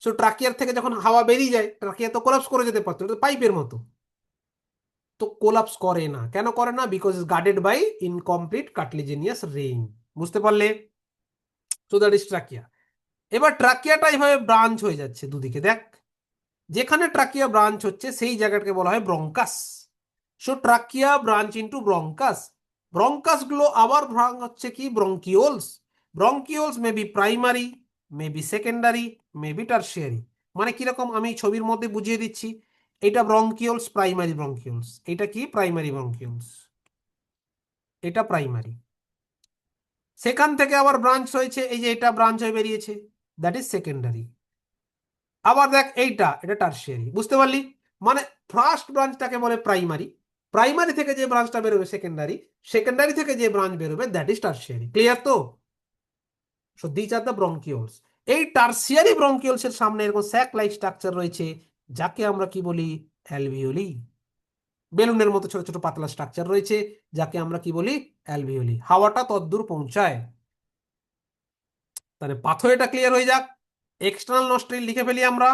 সো ট্রাকিয়ার থেকে যখন হাওয়া বেরিয়ে যায়, ট্রাকিয়া তো কোলাপস করে যেতে পারতো, এটা পাইপের মতো, তো কোলাপস করে না। কেন করে না? Because is guarded by incomplete cartilaginous ring. বুঝতে পারলে? So that is trachea. এবার ট্রাকিয়াটা এইভাবে ব্রাঞ্চ হয়ে যাচ্ছে দুদিকে, দেখ, যেখানে ট্রাকিয়া ব্রাঞ্চ হচ্ছে সেই জায়গাটাকে বলা হয় bronchus. So trachea branch into bronchus, bronchus গুলো আবার ভাগ হচ্ছে কি bronchioles. Bronchioles may be primary, may be secondary, may be tertiary. মানে কিরকম আমি ছবির মধ্যে বুঝিয়ে দিচ্ছি, এটা ব্রঙ্কিওলস, প্রাইমারি ব্রঙ্কিওলস, এটা কি প্রাইমারি ব্রঙ্কিওলস, এটা প্রাইমারি। সেখান থেকে আবার ব্রাঞ্চ হয়েছে, এই যে এটা ব্রাঞ্চ হয়ে বেরিয়েছে, দ্যাট ইজ সেকেন্ডারি। আবার দেখ এইটা, এটা টারশিয়ারি। বুঝতে পারলি? মানে ফার্স্ট ব্রাঞ্চটাকে বলে প্রাইমারি, প্রাইমারি থেকে যে ব্রাঞ্চটা বেরোবে সেকেন্ডারি, সেকেন্ডারি থেকে যে ব্রাঞ্চ বেরোবে দ্যাট ইজ টারশিয়ারি। ক্লিয়ার তো? So this are the bronchioles. এই টারশিয়ারি ব্রঙ্কিওলস এর সামনে এরকম স্যাক লাইক স্ট্রাকচার রয়েছে, যাকে আমরা কি বলি? অ্যালভিওলি। বেলুনের মতো ছোট ছোট পাতলা স্ট্রাকচার রয়েছে, যাকে আমরা কি বলি? অ্যালভিওলি। হাওয়াটা তদ্দূর পৌঁছায়। তাহলে পাথওয়েটা ক্লিয়ার হয়ে যাক। এক্সটার্নাল নস্ট্রিল লিখে ফেলি আমরা,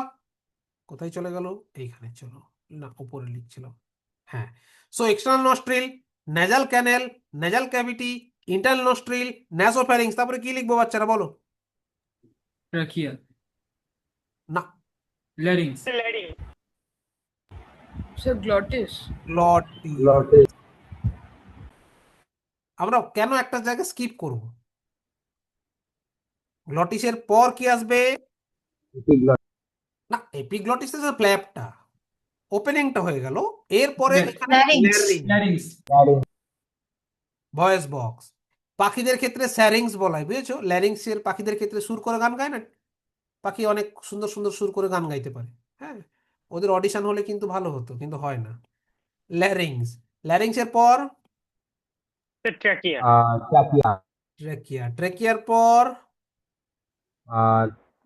কোথায় চলে গেল? এইখানে, চলো না উপরে লিখছিলাম, হ্যাঁ। সো এক্সটার্নাল নস্ট্রিল, নেজাল ক্যানেল, নেজাল ক্যাভিটি, ইন্টারনাল নস্ট্রিল, ন্যাসোফ্যারিংস। তারপরে কি লিখবো বাচ্চারা বলো? ট্রাকিয়া, না, larynx, sir glottis. Glottis. Glottis. আমরা কেন একটা জায়গায় স্কিপ করব? গ্লটিসের পর কি আসবে? না, এপিগ্লটিস ফ্ল্যাপটা, ওপেনিংটা হয়ে গেল, এরপরে এখানে Larynx. Larynx, voice box. পাখিদের ক্ষেত্রে স্যারিংস বলা হয়, বুঝেছো? ল্যারিংসের পাখিদের ক্ষেত্রে সুর করে গান গায় না, পাখি অনেক সুন্দর সুন্দর সুর করে গান গাইতে পারে, হ্যাঁ, ওদের অডিশন হলে কিন্তু ভালো হতো, কিন্তু হয় না। ল্যারিংস, ল্যারিংসের পর ট্র্যাকিয়া, ট্রাকিয়া, ট্রেকিয়া, ট্রেকিয়ার পর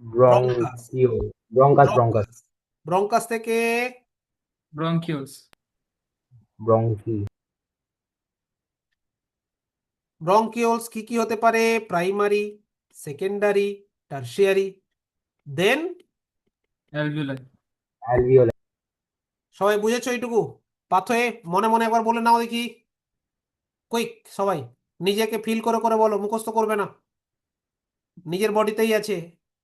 bronchus, bronchio, bronchus, bronchus, bronchus, bronchus থেকে ব্রঙ্কিওলস, ব্রঙ্কি, ব্রঙ্কিওলস কি কি হতে পারে? Primary, secondary, tertiary, then alveoli. Alveoli. সবাই বুঝেছো এইটুকু? পাথয়ে মনে মনে একবার বলে নাও দেখি, কুইক সবাই, নিজেকে ফিল করে করে বলো, মুখস্থ করবে না, নিজের বডিতেই আছে,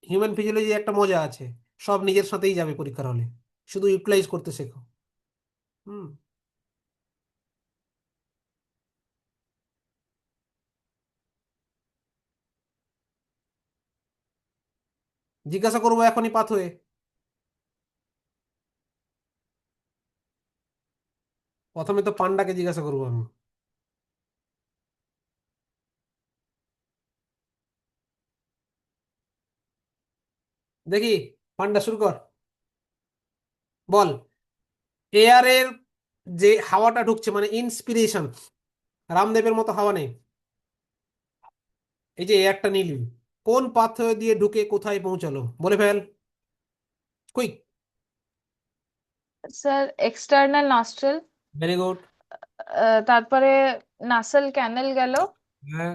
হিউম্যান ফিজিওলজি একটা মজা আছে, সব নিজের সাথেই যাবে পরীক্ষার হলে, শুধু ইউটিলাইজ করতে শেখো। হুম, জিজ্ঞাসা করবো এখনই পাথয়ে, প্রথমে তো পান্ডাকে জিজ্ঞাসা করবো আমি। দেখি, পান্ডা শুরু কর, বল। এয়ারের যে হাওয়াটা ঢুকছে, মানে ইন্সপিরেশন, রামদেবের মতো হাওয়া নেই, এই যে এয়ারটা নিলি, কোন পাথর দিয়ে ঢুকে কোথায় পৌঁছালো? বলে ফেল, quick. Sir external nostril, very good. তারপরে নাসাল ক্যানেল গেল, হ্যাঁ,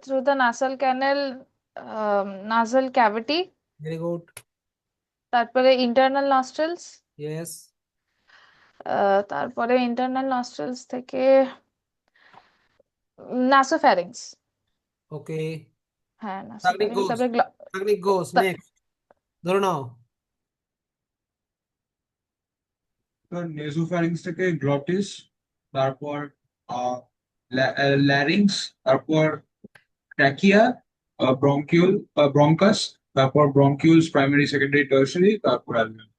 through the nasal canal nasal cavity, very good, তারপরে internal nostrils, ইয়েস, তারপরে internal nostrils থেকে nasopharynx, ওকে, হ্যাঁ টাকনিক nasopharynx, গোস, তারপরে টাকনিক গোস, নেক্সট, ধরে নাও। নেসোফ্যারিংসটাকে গ্লটিস, তারপর ল্যারিংস, তারপর ট্র্যাকিয়া, ব্রঙ্কিউল, ব্রঙ্কাস, তারপর ব্রঙ্কিউলস প্রাইমারি সেকেন্ডারি টার্সারি, তারপর অ্যালভিওল।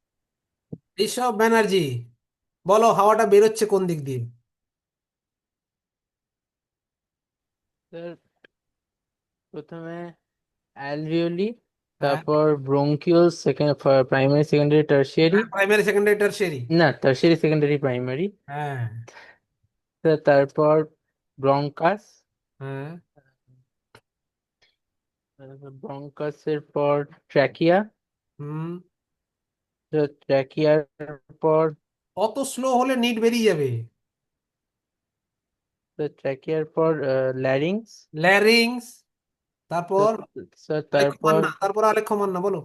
ঋষভ ব্যানার্জি, বলো হাওয়াটা বেরোচ্ছে কোন দিক দিয়ে? স্যার প্রথমে অ্যালভিওলি, হ্যাঁ, তারপর bronchiole, second primary secondary tertiary, primary secondary tertiary, না টার্সিয়ারি সেকেন্ডারি প্রাইমারি, হ্যাঁ, তারপর ব্রঙ্কাস, হ্যাঁ, ব্রঙ্কাসের পর ট্র্যাকিয়া, হুম, ট্র্যাকিয়ার পর অত স্লো হলে নিট বেরিয়ে যাবে। ট্র্যাকিয়ার পর ল্যারিংস, ল্যারিংস, তারপর স্যার আলেখ্য তারপর মান্না, তারপর আলেখ্য মান্না, বলো।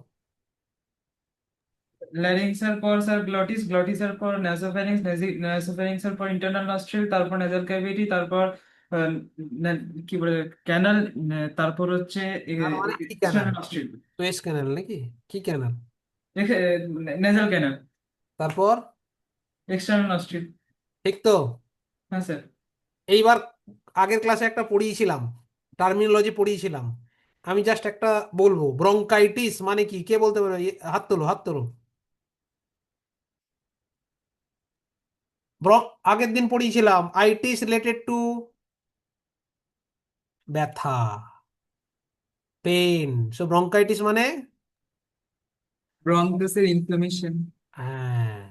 ল্যারিংস এর পর স্যার গ্লটিস, গ্লটিসের পর নাসোফ্যারিংস, নাসোফ্যারিংস এর পর ইন্টারনাল নস্ট্রিল, তারপর নেজাল ক্যাভিটি, তারপর কি বলে ক্যানাল, তারপর হচ্ছে তার মানে কি canal? External nostril, Suez canal নাকি? কি ক্যানাল? নেজাল ক্যানাল, তারপর, এক্সটার্নাল নস্ট্রিল। ঠিক তো? হ্যাঁ স্যার। এইবার আগের ক্লাসে একটা পড়িয়েছিলাম, টার্মিনোলজি পড়িয়েছিলাম, আমি জাস্ট একটা বলবো, ব্রঙ্কাইটিস মানে কি, কে বলতে পারবে? হাত তোলো, হাত তোলো। আগের দিন পড়িয়েছিলাম আইটিস রিলেটেড টু ব্যথা, পেন। সো ব্রঙ্কাইটিস মানে, ব্রঙ্কাসের ইনফ্লামেশন। হ্যাঁ,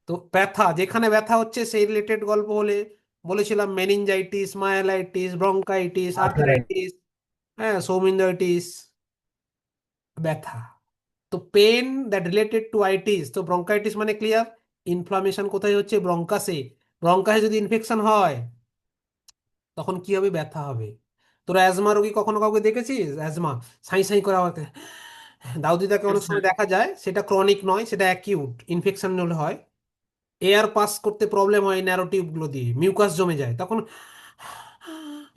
তো ব্যথা, যেখানে ব্যথা হচ্ছে সেই রিলেটেড গল্প হলে বলেছিলাম মেনিনজাইটিস, মায়ালাইটিস, ব্রঙ্কাইটিস, আর্থ্রাইটিস, হ্যাঁ, সৌমিনজাইটিস, ব্যথা। তো pain that related to itis, তো ব্রঙ্কাইটিস মানে ক্লিয়ার, ইনফ্লামেশন কোথায় হচ্ছে? ব্রঙ্কাসে। ব্রঙ্কাসে যদি ইনফেকশন হয় তখন কি হবে? ব্যথা হবে। তোরা অ্যাজমা রোগী কখনো কাউকে দেখেছিস? অ্যাজমা সাই সাই করে আওয়াজ, দাউদিদাকে অনেক সময় দেখা যায়, সেটা ক্রনিক নয়, সেটা অ্যাকিউট ইনফেকশন হলে হয়। এয়ার পাস করতে প্রবলেম হয় ন্যারো টিউব গুলো দিয়ে, মিউকাস জমে যায়, তখন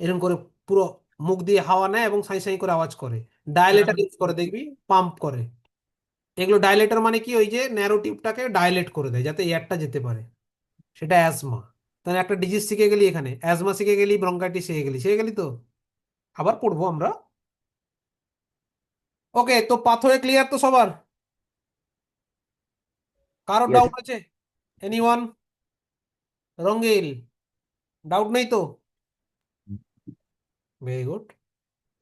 এরকম করে পুরো মুখ দিয়ে হাওয়া নেয় এবং সাই সাই করে আওয়াজ করে। ডায়ালেটার ইউজ করে দেখবি, পাম্প করে। এগুলো ডাইলেটর মানে কি, ওই যে ন্যারো টিউবটাকে ডাইলেট করে দেয় যাতে এয়ারটা যেতে পারে, সেটা অ্যাজমা। তাহলে একটা ডিজিজ শিখে গেলি, এখানে অ্যাজমা শিখে গেলি, ব্রঙ্কাইটিস শিখে গেলি তো। আবার পড়বো আমরা। ওকে, তো পাথওয়ে ক্লিয়ার তো সবার? কারোর Yes. ডাউট আছে? এনিওয়ান? রঙ্গিল, ডাউট নেই তো? Very good.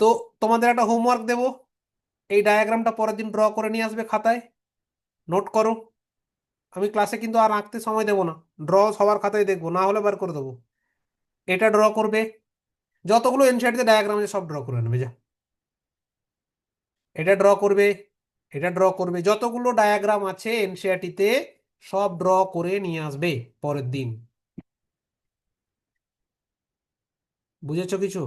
তো তোমাদের একটা হোমওয়ার্ক দেবো, এই ডায়াগ্রামটা পরের দিন ড্র করে নিয়ে আসবে খাতায়, নোট করো। আমি ক্লাসে কিন্তু আর আঁকতে সময় দেবো না, ড্র সবার খাতায় দেখবো, না হলে বার করে দেবো। এটা ড্র করবে, যতগুলো এনসিইআরটি ডায়াগ্রাম আছে সব ড্র করে নেবে, যা। এটা ড্র করবে, এটা ড্র করবে, যতগুলো ডায়াগ্রাম আছে এনসিইআরটিতে সব ড্র করে নিয়ে আসবে পরের দিন। বুঝেছো কিছু?